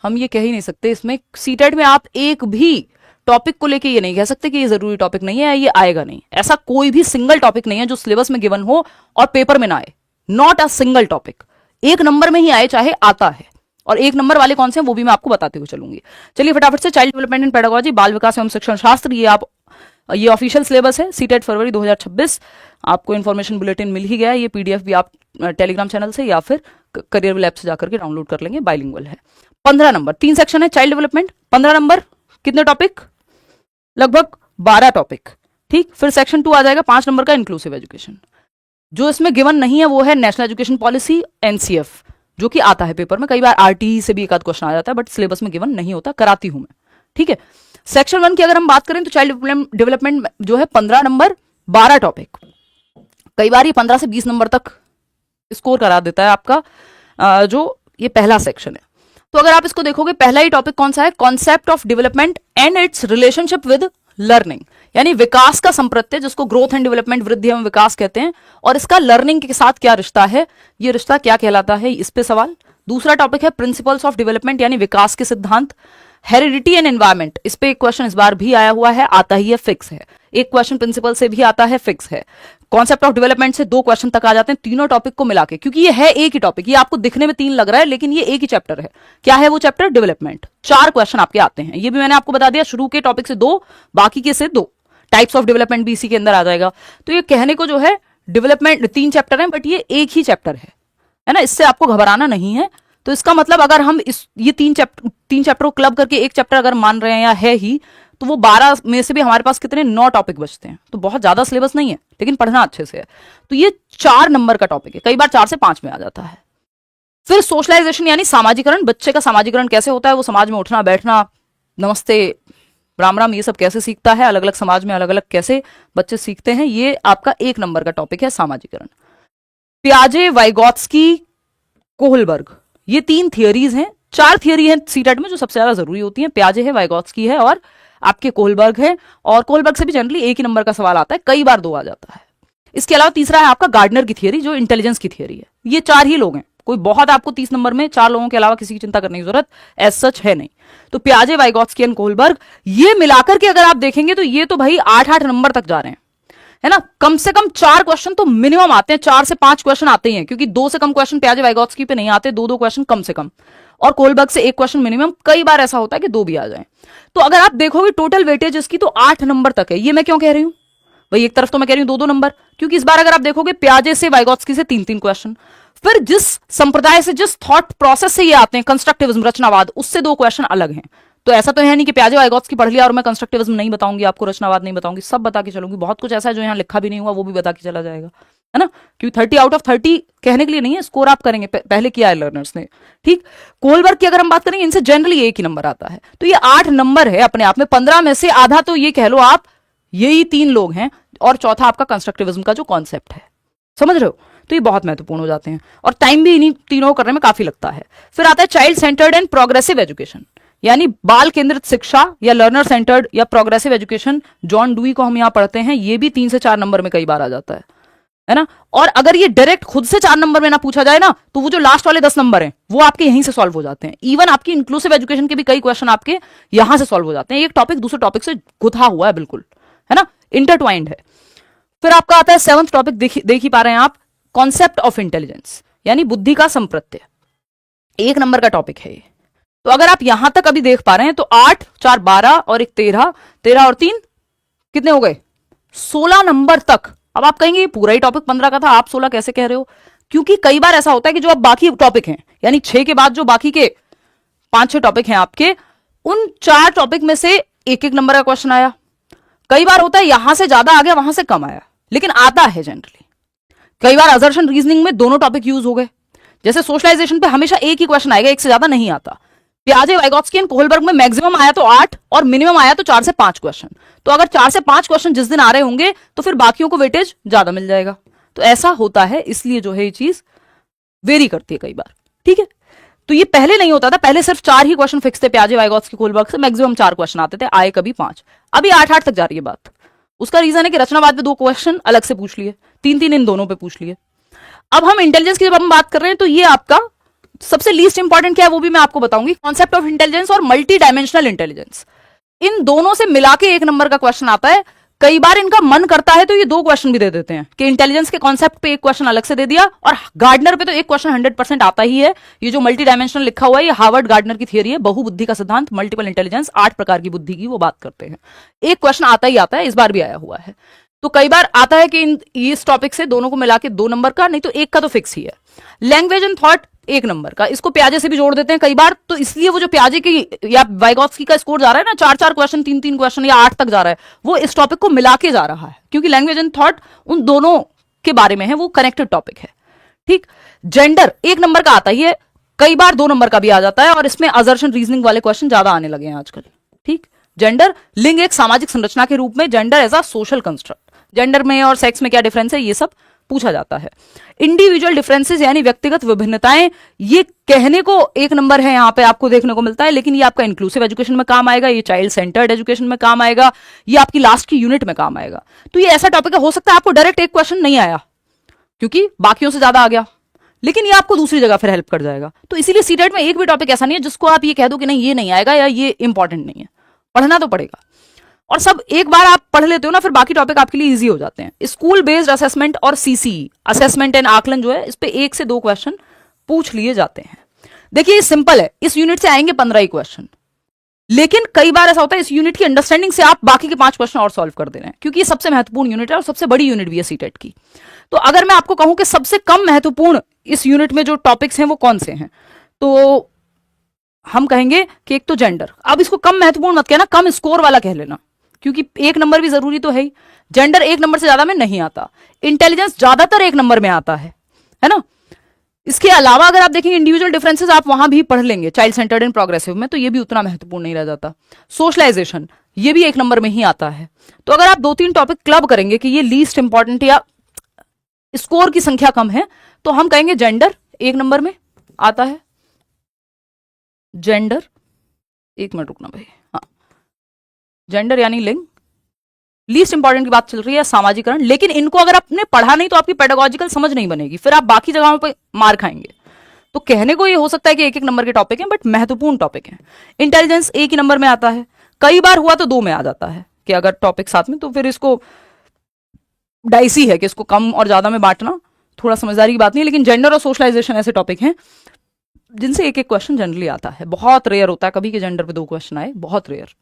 हम ये कह ही नहीं सकते। इसमें सीटेट में आप एक भी टॉपिक को लेके ये नहीं कह सकते कि ये जरूरी टॉपिक नहीं है, ये आएगा नहीं। ऐसा कोई भी सिंगल टॉपिक नहीं है जो सिलेबस में गिवन हो और पेपर में ना आए। नॉट अ सिंगल टॉपिक, एक नंबर में ही आए चाहे आता है। और एक नंबर वाले कौन से हैं वो भी मैं आपको बताते हुए चलूंगी। चलिए फटाफट से, चाइल्ड डेवलपमेंट एंड पेडागोजी, बाल विकास एवं शिक्षण शास्त्र, ये ऑफिशियल सिलेबस है सीटेट फरवरी 2026। आपको इन्फॉर्मेशन बुलेटिन मिल ही गया है, ये पीडीएफ भी आप टेलीग्राम चैनल से या फिर करियर लैब से जाकर के डाउनलोड कर लेंगे। बाइलिंगुअल है। 15 नंबर, 3 सेक्शन है चाइल्ड डेवलपमेंट। 15 नंबर, कितने टॉपिक? लगभग 12 टॉपिक। ठीक, फिर सेक्शन 2 आ जाएगा 5 नंबर का, इंक्लूसिव एजुकेशन। जो इसमें गिवन नहीं है वो है नेशनल एजुकेशन पॉलिसी, एनसीएफ, जो कि आता है पेपर में। कई बार आरटीई से भी एक आध क्वेश्चन आ जाता है, बट सिलेबस में गिवन नहीं होता, कराती हूं मैं। ठीक है, सेक्शन 1 की अगर हम बात करें तो चाइल्ड डेवलपमेंट जो है 15 नंबर, 12 टॉपिक। कई बार ये 15 से 20 नंबर तक स्कोर करा देता है आपका जो ये पहला सेक्शन है। तो अगर आप इसको देखोगे, पहला ही टॉपिक कौन सा है? Concept of development and it's relationship with learning, यानी विकास का संप्रत्यय, जिसको ग्रोथ एंड डेवलपमेंट, वृद्धि एवं विकास कहते हैं, और इसका लर्निंग के साथ क्या रिश्ता है, ये रिश्ता क्या कहलाता है, इस पे सवाल। दूसरा टॉपिक है प्रिंसिपल्स ऑफ डेवलपमेंट, यानी विकास के सिद्धांत। हेरिडिटी एंड एनवायरमेंट, इस पे एक क्वेश्चन इस बार भी आया हुआ है, आता ही है, फिक्स है। एक क्वेश्चन प्रिंसिपल से भी आता है, फिक्स है। कॉन्सेप्ट ऑफ डेवलपमेंट से 2 क्वेश्चन तक आ जाते हैं, तीनों टॉपिक को मिला के, क्योंकि ये है एक ही टॉपिक। ये आपको दिखने में 3 लग रहा है, लेकिन ये एक ही चैप्टर है। क्या है वो चैप्टर? डेवलपमेंट। 4 क्वेश्चन आपके आते हैं, ये भी मैंने आपको बता दिया। शुरू के टॉपिक से 2, बाकी के से 2। टाइप्स ऑफ डेवलपमेंट भी इसी के अंदर आ जाएगा। तो ये कहने को जो है डेवलपमेंट 3 चैप्टर है, बट ये एक ही चैप्टर है ना। इससे आपको घबराना नहीं है। तो इसका मतलब अगर हम ये 3 चैप्टर को क्लब करके एक चैप्टर अगर मान रहे हैं या है ही, तो वो 12 में से भी हमारे पास कितने 9 टॉपिक बचते हैं। तो बहुत ज्यादा सिलेबस नहीं है, लेकिन पढ़ना अच्छे से है। तो ये 4 नंबर का टॉपिक है, कई बार 4 से 5 में आ जाता है। फिर सोशलाइजेशन, यानी सामाजिकरण, बच्चे का सामाजिकरण कैसे होता है, वो समाज में उठना बैठना, नमस्ते राम राम, ये सब कैसे सीखता है, अलग अलग समाज में अलग अलग कैसे बच्चे सीखते हैं, ये आपका 1 नंबर का टॉपिक है, सामाजिकरण। पियाजे, वाइगोत्स्की, कोहलबर्ग, ये 3 थियरीज हैं। 4 थियरी हैं सीटेट में जो सबसे ज्यादा जरूरी होती हैं। पियाजे है, वाइगोत्स्की है और आपके कोहलबर्ग है। और कोहलबर्ग से भी जनरली 1 ही नंबर का सवाल आता है, कई बार 2 आ जाता है। इसके अलावा तीसरा है आपका गार्डनर की थियरी, जो इंटेलिजेंस की थियरी है। ये 4 ही लोग हैं, कोई बहुत आपको 30 नंबर में 4 लोगों के अलावा किसी की चिंता करने की जरूरत एज सच है नहीं। तो पियाजे, वाइगोत्स्की एंड कोहलबर्ग, ये मिलाकर के अगर आप देखेंगे तो ये तो भाई 8-8 नंबर तक जा रहे हैं, है ना। कम से कम 4 क्वेश्चन तो मिनिमम आते हैं, 4 से 5 क्वेश्चन आते ही हैं, क्योंकि 2 से कम क्वेश्चन पियाजे वाइगोत्स्की पे नहीं आते, 2-2 क्वेश्चन कम से कम, और कोहलबर्ग से 1 क्वेश्चन मिनिमम। कई बार ऐसा होता है कि 2 भी आ जाए। तो अगर आप देखोगे टोटल वेटेज इसकी तो 8 नंबर तक है। ये मैं क्यों कह रही हूं भाई? एक तरफ तो मैं कह रही हूं 2-2 नंबर, क्योंकि इस बार अगर आप देखोगे पियाजे से, वाइगोत्स्की से 3-3 क्वेश्चन। फिर जिस संप्रदाय से, जिस थॉट प्रोसेस से ये आते हैं, कंस्ट्रक्टिविज्म, रचनावाद, उससे 2 क्वेश्चन अलग हैं। तो ऐसा तो है नहीं कि पियाजे वाइगोत्स्की पढ़ लिया और मैं कंस्ट्रक्टिविज्म नहीं बताऊंगी आपको, रचनावाद नहीं बताऊंगी, सब बता के चलूंगी। बहुत कुछ ऐसा है जो यहाँ लिखा भी नहीं हुआ, वो भी बता के चला जाएगा, है ना। क्योंकि 30 आउट ऑफ 30 कहने के लिए नहीं है, स्कोर आप करेंगे, पहले किया है लर्नर्स ने। ठीक, कोहलबर्ग की अगर हम बात करेंगे, इनसे जनरली 1 ही नंबर आता है। तो ये 8 नंबर है अपने आप में। 15 में से आधा तो ये कह लो आप, यही 3 लोग हैं, और चौथा आपका कंस्ट्रक्टिविज्म का जो कॉन्सेप्ट है, समझ रहे हो। तो ये बहुत महत्वपूर्ण हो जाते हैं, और टाइम भी इन्हीं तीनों करने में काफी लगता है। फिर आता है child centred and progressive education, यानी बाल केंद्रित शिक्षा या लर्नर सेंटर्ड या प्रोग्रेसिव एजुकेशन। जॉन डुई को हम यहां पढ़ते हैं, ये भी 3 से 4 नंबर में कई बार आ जाता है ना। और अगर ये डायरेक्ट खुद से 4 नंबर में ना पूछा जाए ना, तो वो जो लास्ट वाले 10 नंबर हैं वो आपके यहीं से सॉल्व हो जाते हैं। इवन आपकी इंक्लूसिव एजुकेशन के भी कई क्वेश्चन आपके यहां से सॉल्व हो जाते हैं। एक टॉपिक दूसरे टॉपिक से गुथा हुआ है, बिल्कुल, है ना, इंटरट्वाइंड है। फिर आपका आता है 7th टॉपिक, देख ही पा रहे हैं आप, कॉन्सेप्ट ऑफ इंटेलिजेंस, यानी बुद्धि का संप्रत्यय। 1 नंबर का टॉपिक है ये। तो अगर आप यहां तक अभी देख पा रहे हैं तो 8, 4, 12 और 1 13, 13 और 3 कितने हो गए? 16 नंबर तक। अब आप कहेंगे ये पूरा ही टॉपिक 15 का था, आप 16 कैसे कह रहे हो? क्योंकि कई बार ऐसा होता है कि जो अब बाकी टॉपिक हैं, यानी 6 के बाद जो बाकी के 5-6 टॉपिक हैं आपके, उन 4 टॉपिक में से 1-1 नंबर का क्वेश्चन आया। कई बार होता है यहां से ज्यादा आ गया, वहां से कम आया, लेकिन आता है जनरली। कई बार असर्शन रीजनिंग में दोनों टॉपिक यूज हो गए। जैसे सोशलाइजेशन पे हमेशा 1 ही क्वेश्चन आएगा, 1 से ज्यादा नहीं आता। पियाजे, वाइगॉत्स्की एंड कोहलबर्ग में मैक्सिमम आया तो 8 और मिनिमम आया तो 4 से 5 क्वेश्चन। तो अगर 4 से 5 क्वेश्चन जिस दिन आ रहे होंगे तो फिर बाकियों को वेटेज ज्यादा मिल जाएगा। तो ऐसा होता है, इसलिए जो है ये चीज वेरी करती है कई बार। ठीक है, तो ये पहले नहीं होता था, पहले सिर्फ 4 ही क्वेश्चन फिक्स थे पियाजे, वाइगॉत्स्की, कोहलबर्ग से, मैक्सिमम 4 क्वेश्चन आते थे, आए कभी 5। अभी 8-8 तक जा रही है बात। उसका रीजन है कि रचनावाद पे 2 क्वेश्चन अलग से पूछ लिए, 3-3 इन दोनों पे पूछ लिए। अब हम इंटेलिजेंस की जब हम बात कर रहे हैं तो ये आपका सबसे लीस्ट इंपॉर्टेंट क्या है वो भी मैं आपको बताऊंगी, कॉन्सेप्ट ऑफ इंटेलिजेंस और मल्टी डायमेंशनल इंटेलिजेंस। इन दोनों से मिला के 1 नंबर का क्वेश्चन आता है। कई बार इनका मन करता है तो ये 2 क्वेश्चन भी दे देते हैं कि इंटेलिजेंस के कॉन्सेप्ट पे 1 क्वेश्चन अलग से दे दिया, और गार्डनर पे तो 1 क्वेश्चन 100% आता ही है। ये जो मल्टी डायमेंशनल लिखा हुआ है ये हार्वर्ड गार्डनर की थियरी है, बहुबुद्धि का सिद्धांत, मल्टीपल इंटेलिजेंस, 8 प्रकार की बुद्धि की वो बात करते हैं। 1 क्वेश्चन आता ही आता है, इस बार भी आया हुआ है। तो कई बार आता है कि इस टॉपिक से दोनों को मिला के 2 नंबर का, नहीं तो 1 का तो फिक्स ही है। लैंग्वेज एंड थॉट 1 नंबर का, इसको प्याजे से भी जोड़ देते हैं कई बार, तो इसलिए वो जो प्याजे की या वाइगॉत्स्की का स्कोर जा रहा है ना, 4-4 क्वेश्चन, 3-3 क्वेश्चन या 8 तक जा रहा है, वो इस टॉपिक को मिला के जा रहा है, क्योंकि लैंग्वेज एंड थॉट उन दोनों के बारे में है, वो कनेक्टेड टॉपिक है। ठीक, जेंडर 1 नंबर का आता ही है, कई बार 2 नंबर का भी आ जाता है, और इसमें असर्शन रीजनिंग वाले क्वेश्चन ज्यादा आने लगे हैं आजकल। ठीक, जेंडर, लिंग एक सामाजिक संरचना के रूप में, gender as a social construct, gender में और सेक्स में क्या डिफरेंस है ये सब पूछा जाता है। इंडिविजुअल डिफरेंसेस यानी व्यक्तिगत विभिन्नताएं, ये कहने को 1 नंबर है यहां पे आपको देखने को मिलता है, लेकिन ये आपका इंक्लूसिव एजुकेशन में काम आएगा, ये चाइल्ड सेंटर्ड एजुकेशन में काम आएगा, ये आपकी लास्ट की यूनिट में काम आएगा। तो ये ऐसा टॉपिक है, हो सकता है आपको डायरेक्ट 1 क्वेश्चन नहीं आया क्योंकि बाकियों से ज्यादा आ गया, लेकिन ये आपको दूसरी जगह फिर हेल्प कर जाएगा। तो इसीलिए सीटेट में एक भी टॉपिक ऐसा नहीं है जिसको आप ये कह दो कि नहीं ये नहीं आएगा या ये इंपॉर्टेंट नहीं है, पढ़ना तो पड़ेगा। और सब एक बार आप पढ़ लेते हो ना, फिर बाकी टॉपिक आपके लिए इजी हो जाते हैं। स्कूल बेस्ड असेसमेंट और सीसी असेसमेंट एंड आकलन जो है, इस पे 1 से 2 क्वेश्चन पूछ लिए जाते हैं। देखिए ये सिंपल है, इस यूनिट से आएंगे 15 ही क्वेश्चन, लेकिन कई बार ऐसा होता है इस यूनिट की अंडरस्टैंडिंग से आप बाकी के 5 क्वेश्चन और सॉल्व कर दे रहे हैं, क्योंकि ये सबसे महत्वपूर्ण यूनिट है और सबसे बड़ी यूनिट भी है सीटेट की। तो अगर मैं आपको कहूं कि सबसे कम महत्वपूर्ण इस यूनिट में जो टॉपिक्स हैं वो कौन से हैं, तो हम कहेंगे कि एक तो जेंडर। अब इसको कम महत्वपूर्ण मत कहना, कम स्कोर वाला कह लेना, क्योंकि 1 नंबर भी जरूरी तो है ही। जेंडर 1 नंबर से ज्यादा में नहीं आता, इंटेलिजेंस ज्यादातर 1 नंबर में आता है ना। इसके अलावा अगर आप देखेंगे इंडिविजुअल डिफरेंसेस आप वहां भी पढ़ लेंगे चाइल्ड सेंटर्ड एंड प्रोग्रेसिव में, तो ये भी उतना महत्वपूर्ण नहीं रह जाता। सोशलाइजेशन ये भी 1 नंबर में ही आता है। तो अगर आप 2-3 टॉपिक क्लब करेंगे कि ये लीस्ट इंपॉर्टेंट या स्कोर की संख्या कम है, तो हम कहेंगे जेंडर 1 नंबर में आता है। जेंडर, 1 मिनट रुकना भाई, हाँ, जेंडर यानी लिंग, लीस्ट इंपॉर्टेंट की बात चल रही है, सामाजिकरण, लेकिन इनको अगर आपने पढ़ा नहीं तो आपकी पेडागोजिकल समझ नहीं बनेगी, फिर आप बाकी जगहों पे मार खाएंगे। तो कहने को ये हो सकता है कि 1-1 नंबर के टॉपिक हैं, बट महत्वपूर्ण टॉपिक हैं। इंटेलिजेंस 1 ही नंबर में आता है, कई बार हुआ तो 2 में आ जाता है कि अगर टॉपिक साथ में, तो फिर इसको डाइसी है कि इसको कम और ज्यादा में बांटना थोड़ा समझदारी की बात नहीं है। लेकिन जेंडर और सोशलाइजेशन ऐसे टॉपिक हैं जिनसे 1-1 क्वेश्चन जनरली आता है, बहुत रेयर होता है कभी के जेंडर पे 2 क्वेश्चन आए, बहुत रेयर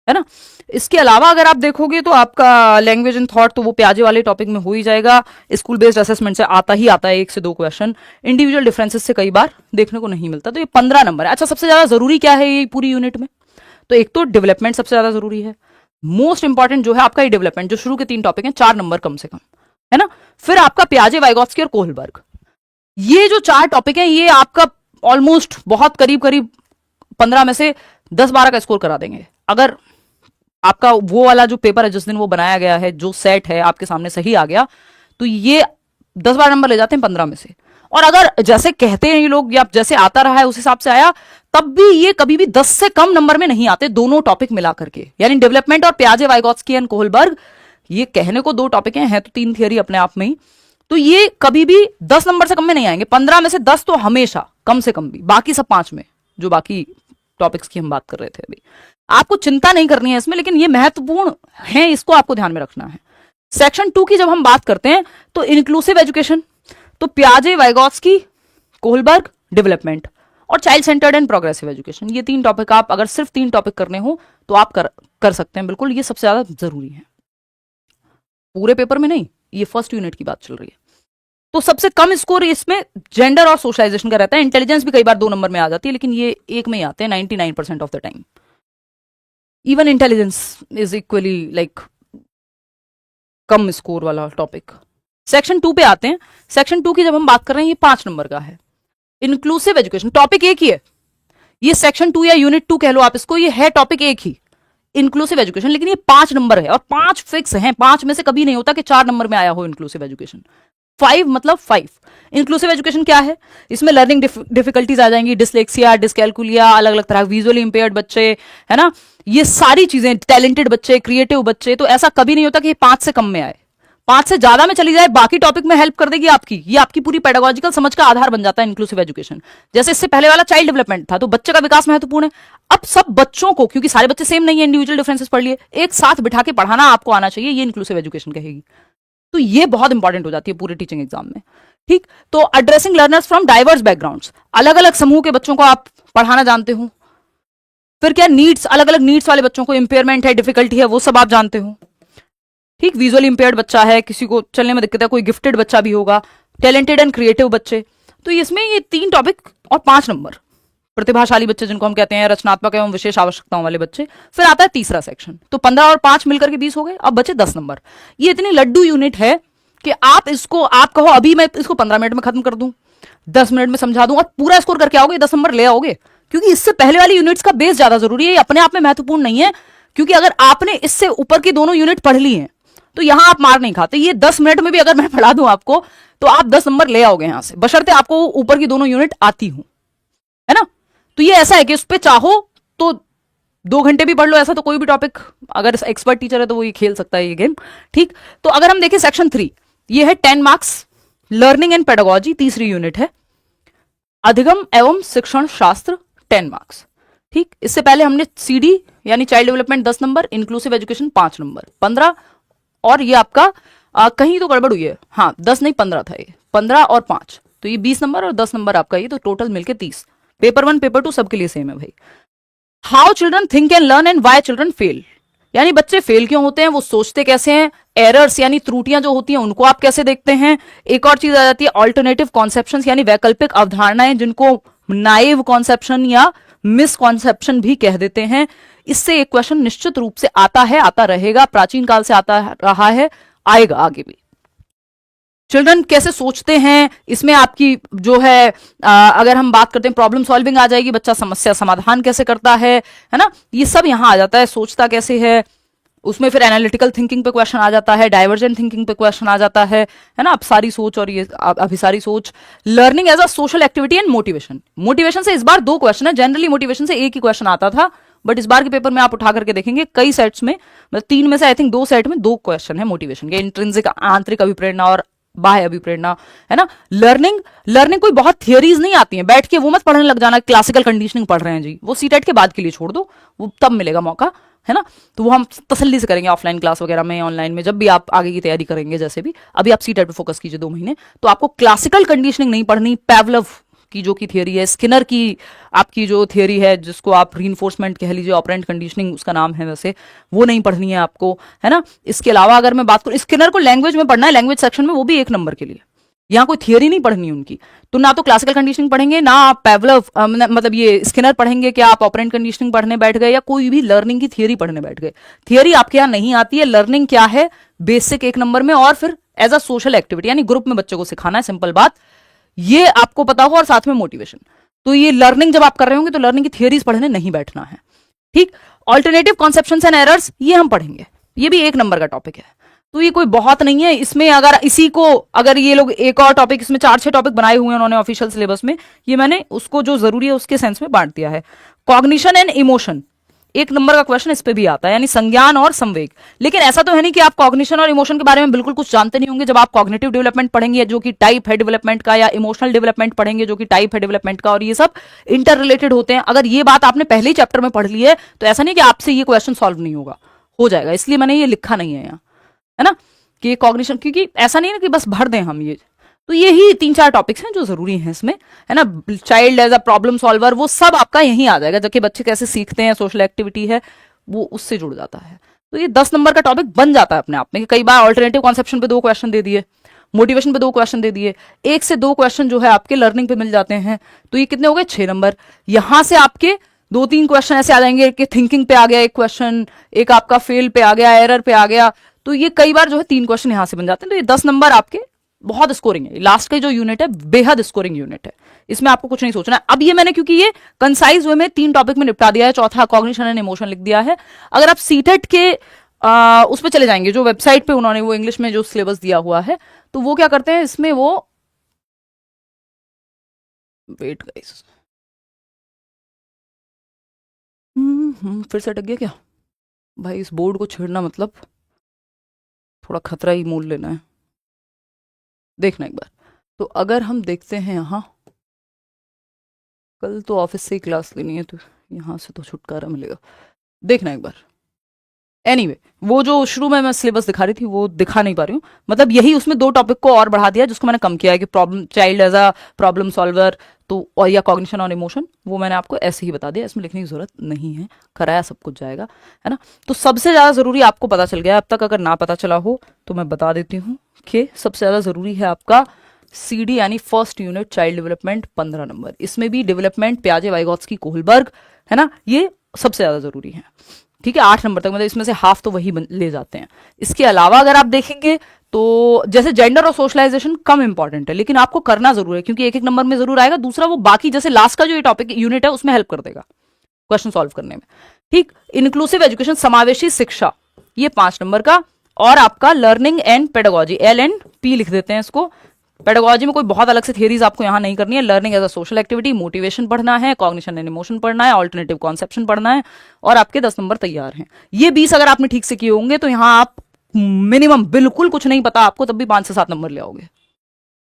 है ना। इसके अलावा अगर आप देखोगे तो आपका लैंग्वेज एंड थॉट तो वो प्याजे वाले टॉपिक में हो ही जाएगा। स्कूल बेस्ड असेसमेंट से आता ही आता है 1 से 2 क्वेश्चन। इंडिविजुअल डिफरेंसेस से कई बार देखने को नहीं मिलता, तो ये 15 नंबर है। अच्छा, सबसे ज्यादा जरूरी क्या है ये पूरी यूनिट में, तो एक तो डेवलपमेंट सबसे ज्यादा जरूरी है, मोस्ट इंपॉर्टेंट जो है आपका ये डेवलपमेंट, जो शुरू के 3 टॉपिक हैं, 4 नंबर कम से कम, है ना। फिर आपका प्याजे, वाइगॉत्स्की और कोहलबर्ग, ये जो 4 टॉपिक हैं ये आपका ऑलमोस्ट बहुत करीब करीब 15 में से 10-12 का स्कोर करा देंगे। अगर आपका वो वाला जो पेपर है जिस दिन वो बनाया गया है, जो सेट है आपके सामने सही आ गया, तो ये 10-12 नंबर ले जाते हैं 15 में से। और अगर जैसे कहते हैं ये लोग या जैसे आता रहा है उस हिसाब से आया, तब भी ये कभी भी 10 से कम नंबर में नहीं आते, दोनों टॉपिक मिला करके, यानी डेवलपमेंट और प्याजे, वाइगॉत्स्की एंड कोहलबर्ग, ये कहने को 2 टॉपिक हैं, है तो 3 थियरी अपने आप में ही, तो ये कभी भी 10 नंबर से कम में नहीं आएंगे। 15 में से 10 तो हमेशा, कम से कम भी, बाकी सब 5 में, जो बाकी टॉपिक्स की हम बात कर रहे थे अभी। आपको चिंता नहीं करनी है इसमें, लेकिन ये महत्वपूर्ण है, इसको आपको ध्यान में रखना है। सेक्शन 2 की जब हम बात करते हैं तो इंक्लूसिव एजुकेशन, तो प्याजे, वाइगॉत्स्की, कोहलबर्ग, डेवलपमेंट और child centred and progressive education, ये 3 टॉपिक आप अगर सिर्फ 3 टॉपिक करने हो तो आप कर सकते हैं बिल्कुल, ये सबसे ज्यादा जरूरी है। पूरे पेपर में नहीं, ये फर्स्ट यूनिट की बात चल रही है। तो सबसे कम स्कोर इसमें जेंडर और सोशलाइजेशन का रहता है। इंटेलिजेंस भी कई बार 2 नंबर में आ जाती है, लेकिन ये 1 में ही आते हैं 99% of the time. Even intelligence is equally like come score वाला टॉपिक। सेक्शन 2 पे आते हैं। सेक्शन 2 की जब हम बात कर रहे हैं, ये 5 नंबर का है। इंक्लूसिव एजुकेशन, टॉपिक एक ही है, ये सेक्शन 2 या यूनिट 2 कह लो आप इसको, ये है टॉपिक एक ही, इंक्लूसिव एजुकेशन, लेकिन ये 5 नंबर है और 5 फिक्स हैं, 5 में से कभी नहीं होता कि 4 नंबर में आया हो इंक्लूसिव एजुकेशन। 5 मतलब 5। इंक्लूसिव एजुकेशन क्या है? इसमें लर्निंग डिफिकल्टीज आ जाएंगी, डिसलेक्सिया, डिसकैलकुलिया, अलग अलग तरह विजुअली इंपेयर्ड बच्चे, है ना, ये सारी चीजें, टैलेंटेड बच्चे, क्रिएटिव बच्चे, तो ऐसा कभी नहीं होता कि ये 5 से कम में आए। 5 से ज्यादा में चली जाए, बाकी टॉपिक में हेल्प कर देगी आपकी, ये आपकी पूरी पेडागोजिकल समझ का आधार बन जाता है इंक्लूसिव एजुकेशन। जैसे इससे पहले वाला चाइल्ड डेवलपमेंट था, तो बच्चे का विकास महत्वपूर्ण है। अब सब बच्चों को, क्योंकि सारे बच्चे सेम नहीं है, इंडिविजुअल डिफरेंसेस पढ़ लिए, एक साथ बिठा के पढ़ाना आपको आना चाहिए, ये इंक्लूसिव एजुकेशन कहेगी। तो ये बहुत इंपॉर्टेंट हो जाती है पूरे टीचिंग एग्जाम में। ठीक, तो addressing learners from diverse backgrounds, अलग अलग समूह के बच्चों को आप पढ़ाना जानते हो। फिर क्या नीड्स, अलग अलग नीड्स वाले बच्चों को, इंपेयरमेंट है, डिफिकल्टी है, वो सब आप जानते हो। ठीक, विजुअली इंपेयर्ड बच्चा है, किसी को चलने में दिक्कत है, कोई गिफ्टेड बच्चा भी होगा, टैलेंटेड एंड क्रिएटिव बच्चे। तो इसमें ये 3 टॉपिक और 5 नंबर, प्रतिभाशाली बच्चे जिनको हम कहते हैं, रचनात्मक एवं विशेष आवश्यकताओं वाले बच्चे। फिर आता है तीसरा सेक्शन, तो 15 और 5 मिलकर के 20 हो गए, अब बचे 10 नंबर। ये इतनी लड्डू यूनिट है कि आप इसको, आप कहो अभी मैं इसको 15 मिनट में खत्म कर दूं, 10 मिनट में समझा दूं और पूरा स्कोर करके आओगे, 10 नंबर ले आओगे। क्योंकि इससे पहले वाली यूनिट्स का बेस ज्यादा जरूरी है, ये अपने आप में महत्वपूर्ण नहीं है। क्योंकि अगर आपने इससे ऊपर की दोनों यूनिट पढ़ ली हैं तो यहां आप मार नहीं खाते। ये 10 मिनट में भी अगर मैं पढ़ा दूं आपको, तो आप 10 नंबर ले आओगे यहां से, बशर्ते आपको ऊपर की दोनों यूनिट आती हूं, है ना। तो ये ऐसा है कि उस पर चाहो तो 2 घंटे भी पढ़ लो, ऐसा तो कोई भी टॉपिक, अगर एक्सपर्ट टीचर है तो वो ये खेल सकता है ये गेम। ठीक, तो अगर हम देखें सेक्शन 3, ये है 10 मार्क्स, लर्निंग एंड पेडागोजी, तीसरी यूनिट है, अधिगम एवं शिक्षण शास्त्र 10 मार्क्स। ठीक, इससे पहले हमने सीडी यानी child development 10 number, inclusive education 5 number, 15, और ये आपका कहीं तो गड़बड़ हुई है, हाँ 10 नहीं 15 था ये, 15 और 5, तो ये 20 नंबर और 10 नंबर आपका, ये तो टोटल मिलके 30। पेपर 1 पेपर 2 सबके लिए सेम है भाई। How children think and learn and why children fail, यानी बच्चे फेल क्यों होते हैं, वो सोचते कैसे हैं, एरर्स यानी त्रुटियां जो होती हैं उनको आप कैसे देखते हैं। एक और चीज आ जाती है ऑल्टरनेटिव कॉन्सेप्शन, यानी वैकल्पिक अवधारणाएं, जिनको नाइव कॉन्सेप्शन या मिसकॉन्सेप्शन भी कह देते हैं। इससे एक क्वेश्चन निश्चित रूप से आता है, आता रहेगा, प्राचीन काल से आता रहा है, आएगा आगे भी। चिल्ड्रन कैसे सोचते हैं, इसमें आपकी जो है अगर हम बात करते हैं प्रॉब्लम सॉल्विंग आ जाएगी, बच्चा समस्या समाधान कैसे करता है ना, ये सब यहां आ जाता है, सोचता कैसे है। उसमें फिर एनालिटिकल थिंकिंग पे क्वेश्चन आ जाता है, डाइवर्जेंट थिंकिंग पे क्वेश्चन आ जाता है ना, अपसारी सोच और ये अभिसारी सोच। Learning as a social activity and motivation, motivation से इस बार 2 क्वेश्चन है, जनरली मोटिवेशन से एक ही क्वेश्चन आता था, बट इस बार के पेपर में आप उठा करके देखेंगे कई सेट्स में, मतलब 3 में से आई थिंक 2 सेट में 2 क्वेश्चन है मोटिवेशन के, इंट्रिंसिक आंतरिक अभिप्रेरणा और बाह्य अभिप्रेरणा, है ना। लर्निंग कोई बहुत थियरीज नहीं आती हैं, बैठ के वो मत पढ़ने लग जाना क्लासिकल कंडीशनिंग पढ़ रहे हैं जी, वो सीटेट के बाद के लिए छोड़ दो, वो तब मिलेगा मौका, है ना। तो वो हम तसल्ली से करेंगे ऑफलाइन क्लास वगैरह में, ऑनलाइन में, जब भी आप आगे की तैयारी करेंगे, जैसे भी अभी आप सीटेट पे फोकस कीजिए 2 महीने, तो आपको क्लासिकल कंडीशनिंग नहीं पढ़नी, पैवलव की जो की थियरी है, स्किनर की आपकी जो थियरी है, जिसको आप रीइंफोर्समेंट कह लीजिए, ऑपरेंट कंडीशनिंग उसका नाम है वैसे, वो नहीं पढ़नी है आपको, है ना। इसके अलावा अगर मैं बात करूं, स्किनर को लैंग्वेज में पढ़ना है, लैंग्वेज सेक्शन में, वो भी 1 नंबर के लिए, यहाँ कोई थियरी नहीं पढ़नी उनकी। तो ना तो क्लासिकल कंडीशनिंग पढ़ेंगे, ना आप पैवलव मतलब ये स्किनर पढ़ेंगे, क्या आप ऑपरेंट कंडीशनिंग पढ़ने बैठ गए, या कोई भी लर्निंग की थियरी पढ़ने बैठ गए। थियरी आपके यहाँ नहीं आती है, लर्निंग क्या है, बेसिक 1 नंबर में, और फिर एज अ सोशल एक्टिविटी यानी ग्रुप में बच्चे को सिखाना है, सिंपल बात, ये आपको पता हो, और साथ में मोटिवेशन। तो ये लर्निंग जब आप कर रहे होंगे तो लर्निंग की थियरीज पढ़ने नहीं बैठना है। ठीक, ऑल्टरनेटिव कॉन्सेप्शंस एंड एरर्स, ये हम पढ़ेंगे, ये भी 1 नंबर का टॉपिक है, तो ये कोई बहुत नहीं है इसमें। अगर इसी को, अगर ये लोग एक और टॉपिक, इसमें 4-6 टॉपिक बनाए हुए हैं उन्होंने ऑफिशियल सिलेबस में, ये मैंने उसको जो जरूरी है उसके सेंस में बांट दिया है। कॉग्निशन एंड इमोशन, 1 नंबर का क्वेश्चन इस पे भी आता है, यानी संज्ञान और संवेग। लेकिन ऐसा तो है नहीं कि आप कॉग्निशन और इमोशन के बारे में बिल्कुल कुछ जानते नहीं होंगे। जब आप कॉग्निटिव डेवलपमेंट पढ़ेंगे जो कि टाइप है डेवलपमेंट का, या इमोशनल डेवलपमेंट पढ़ेंगे जो कि टाइप है डेवलपमेंट का, और ये सब इंटर रिलेटेड होते हैं। अगर ये बात आपने पहले ही चैप्टर में पढ़ ली है तो ऐसा नहीं कि आपसे ये क्वेश्चन सॉल्व नहीं होगा, हो जाएगा, इसलिए मैंने ये लिखा नहीं है यहाँ, है ना, कि कॉग्निशन, क्योंकि ऐसा नहीं है कि बस भर दें हम ये। तो यही 3-4 टॉपिक्स हैं जो जरूरी हैं इसमें, है ना। Child as a problem solver, वो सब आपका यहीं आ जाएगा, जबकि बच्चे कैसे सीखते हैं, सोशल एक्टिविटी है, वो उससे जुड़ जाता है। तो ये 10 नंबर का टॉपिक बन जाता है अपने आप में। कई बार ऑल्टरनेटिव कॉन्सेप्शन पे 2 क्वेश्चन दे दिए, मोटिवेशन पे 2 क्वेश्चन दे दिए, 1 से 2 क्वेश्चन जो है आपके लर्निंग पे मिल जाते हैं, तो ये कितने हो गए, 6 नंबर। यहां से आपके 2-3 क्वेश्चन ऐसे आ जाएंगे कि थिंकिंग पे आ गया 1 क्वेश्चन, एक आपका फेल पे आ गया, एरर पे आ गया, तो ये कई बार जो है 3 क्वेश्चन यहां से बन जाते हैं। तो ये 10 नंबर आपके बहुत स्कोरिंग है। लास्ट का जो यूनिट है बेहद स्कोरिंग यूनिट है, इसमें आपको कुछ नहीं सोचना है। अब ये मैंने क्योंकि ये कंसाइज वे में 3 टॉपिक में निपटा दिया है, चौथा कॉग्निशन एंड इमोशन लिख दिया है। अगर आप सीटेट के उस पर चले जाएंगे जो वेबसाइट पे उन्होंने वो इंग्लिश में जो सिलेबस दिया हुआ है, तो वो क्या करते हैं इसमें, वो वेट गाइस, फिर से अटक गया क्या भाई? इस बोर्ड को छेड़ना मतलब थोड़ा खतरा ही मोल लेना है। देखना एक बार, तो अगर हम देखते हैं यहाँ, कल तो ऑफिस से ही क्लास लेनी है तो यहाँ से तो छुटकारा मिलेगा। देखना एक बार। एनीवे वो जो शुरू में मैं सिलेबस दिखा रही थी वो दिखा नहीं पा रही हूँ, मतलब यही उसमें 2 टॉपिक को और बढ़ा दिया जिसको मैंने कम किया है कि problem child as a problem solver, तो और या कॉग्निशन और इमोशन, वो मैंने आपको ऐसे ही बता दिया, इसमें लिखने की जरूरत नहीं है, कराया सब कुछ जाएगा, है ना। तो सबसे ज्यादा जरूरी आपको पता चल गया अब तक, अगर ना पता चला हो तो मैं बता देती हूँ कि सबसे ज्यादा जरूरी है आपका CD यानी first unit child development 15 number. इसमें भी डेवलपमेंट प्याजे वाइगॉत्स्की कोहलबर्ग, है ना, ये सबसे ज्यादा जरूरी है। ठीक है, 8 नंबर तक, मतलब इसमें से हाफ तो वही ले जाते हैं। इसके अलावा अगर आप देखेंगे तो जैसे जेंडर और सोशलाइजेशन कम इंपॉर्टेंट है, लेकिन आपको करना जरूर है क्योंकि एक एक नंबर में जरूर आएगा। दूसरा वो बाकी जैसे लास्ट का जो ये टॉपिक यूनिट है उसमें हेल्प कर देगा क्वेश्चन सॉल्व करने में। ठीक, इंक्लूसिव एजुकेशन समावेशी शिक्षा, ये 5 नंबर का। और आपका लर्निंग एंड पेडागोजी, LNP लिख देते हैं इसको। पेडागोजी में कोई बहुत अलग से थियरीज आपको यहां नहीं करनी है। Learning as a social activity, motivation पढ़ना है, कॉग्निशन एंड इमोशन पढ़ना है, ऑल्टरनेटिव कॉन्सेप्शन पढ़ना है, और आपके 10 नंबर तैयार हैं। ये 20 अगर आपने ठीक से किए होंगे तो यहां आप मिनिमम, बिल्कुल कुछ नहीं पता आपको तब भी 5 से 7 नंबर ले आओगे।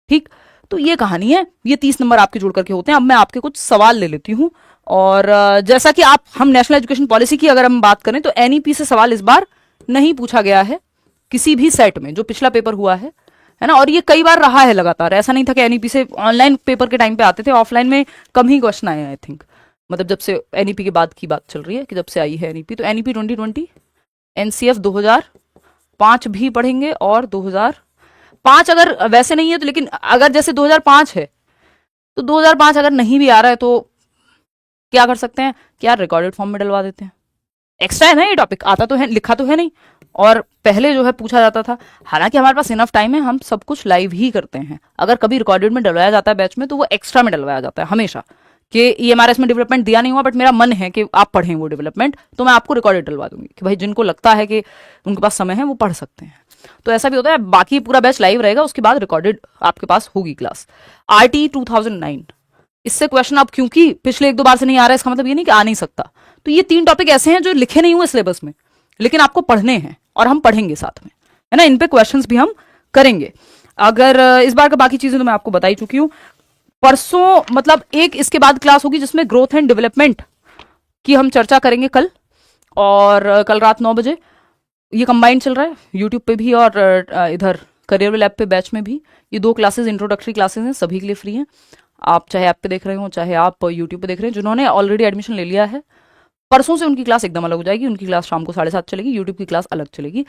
ठीक, तो ये कहानी है, ये 30 नंबर आपके जुड़ करके होते हैं। अब मैं आपके कुछ सवाल ले लेती हूं, और जैसा कि आप, हम नेशनल एजुकेशन पॉलिसी की अगर हम बात करें तो NEP से सवाल इस बार नहीं पूछा गया है किसी भी सेट में, जो पिछला पेपर हुआ है ना। और ये कई बार रहा है लगातार, ऐसा नहीं था कि NEP से ऑनलाइन पेपर के टाइम पे आते थे, ऑफलाइन में कम ही क्वेश्चन आए हैं आई थिंक, मतलब जब से NEP के बाद की बात चल रही है कि जब से आई है NEP। तो NEP 2020, NCF 2005 भी पढ़ेंगे, और 2005 अगर वैसे नहीं है तो, लेकिन अगर जैसे 2005 है तो 2005 अगर नहीं भी आ रहा है तो क्या कर सकते हैं, क्या रिकॉर्डेड फॉर्म में डलवा देते हैं। एक्स्ट्रा है ना ये टॉपिक, आता तो है, लिखा तो है नहीं, और पहले जो है पूछा जाता था। हालांकि हमारे पास इनफ टाइम है, हम सब कुछ लाइव ही करते हैं। अगर कभी रिकॉर्डेड में डलवाया जाता है बैच में तो वो एक्स्ट्रा में डलवाया जाता है हमेशा, कि EMRS में डेवलपमेंट दिया नहीं हुआ बट मेरा मन है कि आप पढ़ें वो डेवलपमेंट, तो मैं आपको रिकॉर्डेड डलवा दूंगी कि भाई जिनको लगता है कि उनके पास समय है वो पढ़ सकते हैं। तो ऐसा भी होता है। बाकी पूरा बैच लाइव रहेगा, उसके बाद रिकॉर्डेड आपके पास होगी क्लास। RT 2009, इससे क्वेश्चन अब क्योंकि पिछले 1-2 बार से नहीं आ रहा है, इसका मतलब ये नहीं कि आ नहीं सकता। तो ये 3 टॉपिक ऐसे हैं जो लिखे नहीं हुए सिलेबस में, लेकिन आपको पढ़ने हैं और हम पढ़ेंगे साथ में, है ना। इन पे क्वेश्चंस भी हम करेंगे। अगर इस बार का बाकी चीजें तो मैं आपको बता ही चुकी हूं। परसों मतलब एक इसके बाद क्लास होगी जिसमें ग्रोथ एंड डेवलपमेंट की हम चर्चा करेंगे कल, और कल रात 9 बजे। ये कंबाइंड चल रहा है यूट्यूब पे भी और इधर करियर लैब पे बैच में भी। ये 2 क्लासेस इंट्रोडक्टरी क्लासेस हैं, सभी के लिए फ्री हैं। आप चाहे ऐप पे देख रहे हो चाहे आप यूट्यूब पे देख रहे हैं, जिन्होंने ऑलरेडी एडमिशन ले लिया है, परसों से उनकी क्लास एकदम अलग हो जाएगी। उनकी क्लास शाम को 7:30 चलेगी, यूट्यूब की क्लास अलग चलेगी।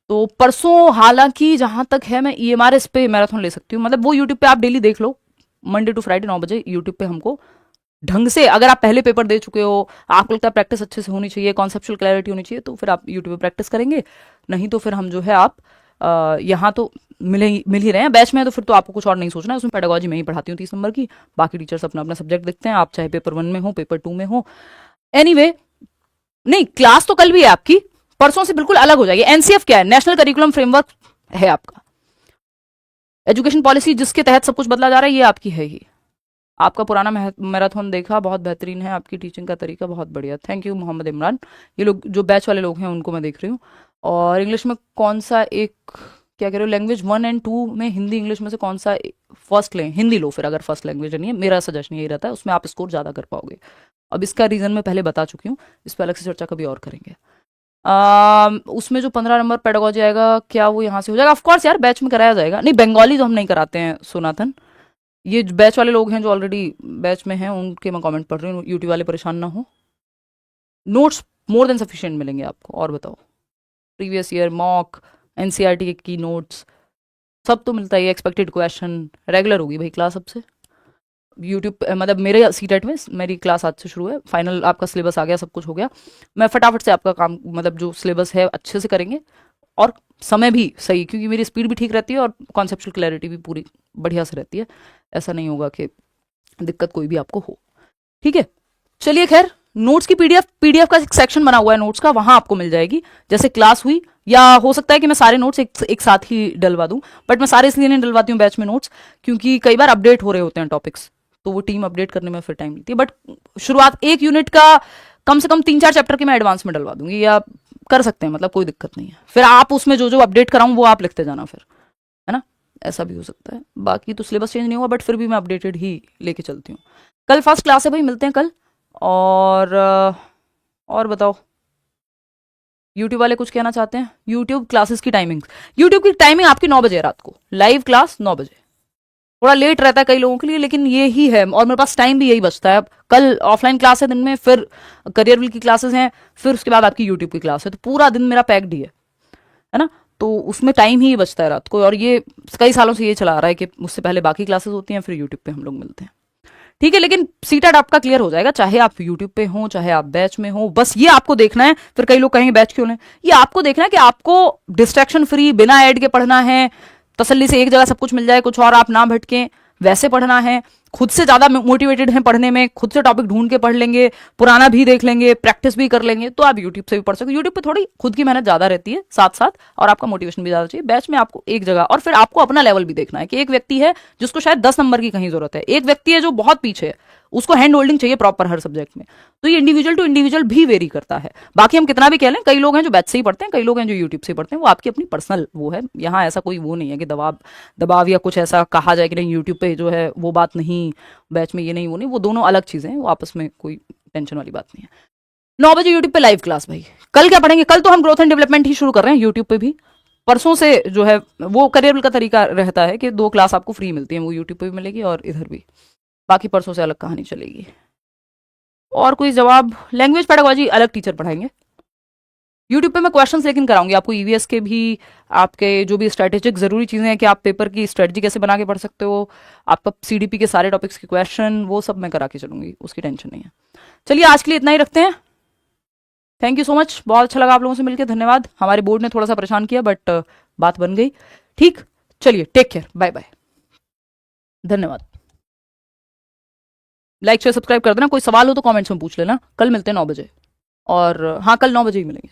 तो परसों हालांकि जहां तक है मैं EMRS पे मैराथन ले सकती हूँ, मतलब वो यूट्यूब पे आप डेली देख लो, मंडे टू फ्राइडे 9 बजे यूट्यूब पे हमको ढंग से, अगर आप पहले पेपर दे चुके हो, आपको लगता है प्रैक्टिस अच्छे से होनी चाहिए, कॉन्सेप्चुअल क्लैरिटी होनी चाहिए, तो फिर आप यूट्यूब पे प्रैक्टिस करेंगे। नहीं तो फिर हम जो है आप यहाँ तो मिल ही रहे हैं बैच में, तो फिर तो आपको कुछ और नहीं सोचना है। उसमें पेडागोजी में ही पढ़ाती हूँ 30 नंबर की, बाकी टीचर्स अपना अपना सब्जेक्ट देखते हैं, आप चाहे पेपर 1 में हो पेपर 2 में हो। एनीवे नहीं, क्लास तो कल भी है आपकी, परसों से बिल्कुल अलग हो जाएगी। NCF क्या है, नेशनल करिकुलम फ्रेमवर्क है आपका, एजुकेशन पॉलिसी जिसके तहत सब कुछ बदला जा रहा है, ये आपकी है ही। आपका पुराना मैराथन देखा, बहुत बेहतरीन है, आपकी टीचिंग का तरीका बहुत बढ़िया, थैंक यू मोहम्मद इमरान। ये लोग जो बैच वाले लोग हैं उनको मैं देख रही हूँ। और इंग्लिश में कौन सा एक, क्या कह रहे हो, लैंग्वेज 1 और 2 में हिंदी इंग्लिश में से कौन सा फर्स्ट लें, हिंदी लो फिर, अगर फर्स्ट लैंग्वेज नहीं है। मेरा सजेशन यही रहता है, उसमें आप स्कोर ज्यादा कर पाओगे। अब इसका रीजन मैं पहले बता चुकी हूँ, इस पर अलग से चर्चा कभी और करेंगे। उसमें जो 15 नंबर पेडागोजी आएगा, क्या वो यहाँ से हो जाएगा? ऑफकोर्स यार, बैच में कराया जाएगा। नहीं, बंगाली तो हम नहीं कराते हैं सोनाथन। ये बैच वाले लोग हैं जो ऑलरेडी बैच में हैं, उनके मैं कमेंट पढ़ रही हूँ, यूट्यूब वाले परेशान ना हो। नोट्स मोर देन सफिशिएंट मिलेंगे आपको। और बताओ, प्रीवियस ईयर मॉक, NCERT की नोट्स सब तो मिलता ही। एक्सपेक्टेड क्वेश्चन रेगुलर होगी भाई क्लास सबसे। यूट्यूब मतलब मेरे सीटेट में मेरी क्लास आज से शुरू है, फाइनल आपका सिलेबस आ गया, सब कुछ हो गया। मैं फटाफट से आपका काम, मतलब जो सिलेबस है अच्छे से करेंगे, और समय भी सही, क्योंकि मेरी स्पीड भी ठीक रहती है और कॉन्सेप्चुअल क्लैरिटी भी पूरी बढ़िया से रहती है। ऐसा नहीं होगा कि दिक्कत कोई भी आपको हो। ठीक है, चलिए खैर, नोट्स की पीडीएफ का एक सेक्शन बना हुआ है नोट्स का, वहां आपको मिल जाएगी। जैसे क्लास हुई, या हो सकता है कि मैं सारे नोट्स एक साथ ही डलवा दूं, बट मैं सारे इसलिए नहीं डलवाती हूँ बैच में नोट्स, क्योंकि कई बार अपडेट हो रहे होते हैं टॉपिक्स, तो वो टीम अपडेट करने में फिर टाइम लेती है। बट शुरुआत एक यूनिट का कम से कम 3-4 चैप्टर के मैं एडवांस में डलवा दूंगी, या कर सकते हैं, मतलब कोई दिक्कत नहीं है। फिर आप उसमें जो जो अपडेट कराऊं वो आप लिखते जाना फिर, है ना, ऐसा भी हो सकता है। बाकी तो सिलेबस चेंज नहीं हुआ, बट फिर भी मैं अपडेटेड ही लेके चलती हूँ। कल फर्स्ट क्लास है भाई, मिलते हैं कल। और बताओ, यूट्यूब वाले कुछ कहना चाहते हैं? यूट्यूब क्लासेस की टाइमिंग, यूट्यूब की टाइमिंग आपकी 9 बजे है रात को, लाइव क्लास 9 बजे। थोड़ा लेट रहता है कई लोगों के लिए, लेकिन ये ही है, और मेरे पास टाइम भी यही बचता है। अब कल ऑफलाइन क्लास है दिन में, फिर करियर विल की क्लासेस हैं, फिर उसके बाद आपकी यूट्यूब की क्लास है, तो पूरा दिन मेरा पैक्ड ही है ना, तो उसमें टाइम ही बचता है रात को। और ये कई सालों से ये चला आ रहा है कि उससे पहले बाकी क्लासेस होती हैं, फिर यूट्यूब पे हम लोग मिलते हैं। ठीक है, लेकिन सीटेट आपका क्लियर हो जाएगा, चाहे आप यूट्यूब पे हो चाहे आप बैच में हो। बस ये आपको देखना है, फिर कई लोग कहेंगे बैच क्यों लें, ये आपको देखना है कि आपको डिस्ट्रैक्शन फ्री, बिना ऐड के पढ़ना है, तसल्ली से एक जगह सब कुछ मिल जाए, कुछ और आप ना भटकें, वैसे पढ़ना है। खुद से ज्यादा मोटिवेटेड हैं पढ़ने में, खुद से टॉपिक ढूंढ के पढ़ लेंगे, पुराना भी देख लेंगे, प्रैक्टिस भी कर लेंगे, तो आप यूट्यूब से भी पढ़ सकते हो। यूट्यूब पे थोड़ी खुद की मेहनत ज्यादा रहती है साथ साथ, और आपका मोटिवेशन भी ज्यादा चाहिए। बैच में आपको एक जगह, और फिर आपको अपना लेवल भी देखना है कि एक व्यक्ति है जिसको शायद 10 नंबर की कहीं जरूरत है, एक व्यक्ति है जो बहुत पीछे है, उसको हैंड होल्डिंग चाहिए प्रॉपर हर सब्जेक्ट में। तो ये इंडिविजुअल टू इंडिविजुअल भी वेरी करता है। बाकी हम कितना भी कह लें, कई लोग हैं जो बैच से ही पढ़ते हैं, कई लोग हैं जो यूट्यूब से पढ़ते हैं, वो आपकी अपनी पर्सनल वो है। यहाँ ऐसा कोई वो नहीं है कि दबाव या कुछ ऐसा कहा जाए कि नहीं यूट्यूब पे जो है वो बात नहीं, बैच में ये नहीं वो नहीं, वो दोनों अलग चीजें हैं, वो आपस में कोई टेंशन वाली बात नहीं है। 9 बजे यूट्यूब पे लाइव क्लास भाई। कल क्या पढ़ेंगे? कल तो हम ग्रोथ एंड डेवलपमेंट ही शुरू कर रहे हैं यूट्यूब पे भी। परसों से जो है वो करियर का तरीका रहता है कि 2 क्लास आपको फ्री मिलती है, वो यूट्यूब पे भी मिलेगी और इधर भी। बाकी परसों से अलग कहानी चलेगी। और कोई जवाब? लैंग्वेज पेडागोजी अलग टीचर पढ़ाएंगे। यूट्यूब पे मैं क्वेश्चंस लेकिन कराऊंगी आपको, ईवीएस के भी, आपके जो भी स्ट्रेटेजिक जरूरी चीजें हैं कि आप पेपर की स्ट्रेटजी कैसे बना के पढ़ सकते हो, आपका सीडीपी के सारे टॉपिक्स के क्वेश्चन, वो सब मैं करा के चलूंगी, उसकी टेंशन नहीं है। चलिए आज के लिए इतना ही रखते हैं। थैंक यू सो मच, बहुत अच्छा लगा आप लोगों से मिलकर, धन्यवाद। हमारे बोर्ड ने थोड़ा सा परेशान किया, बट बात बन गई। ठीक, चलिए टेक केयर, बाय बाय, धन्यवाद। लाइक शेयर सब्सक्राइब कर देना। कोई सवाल हो तो कमेंट्स में पूछ लेना। कल मिलते हैं 9 बजे, और हाँ, कल 9 बजे ही मिलेंगे।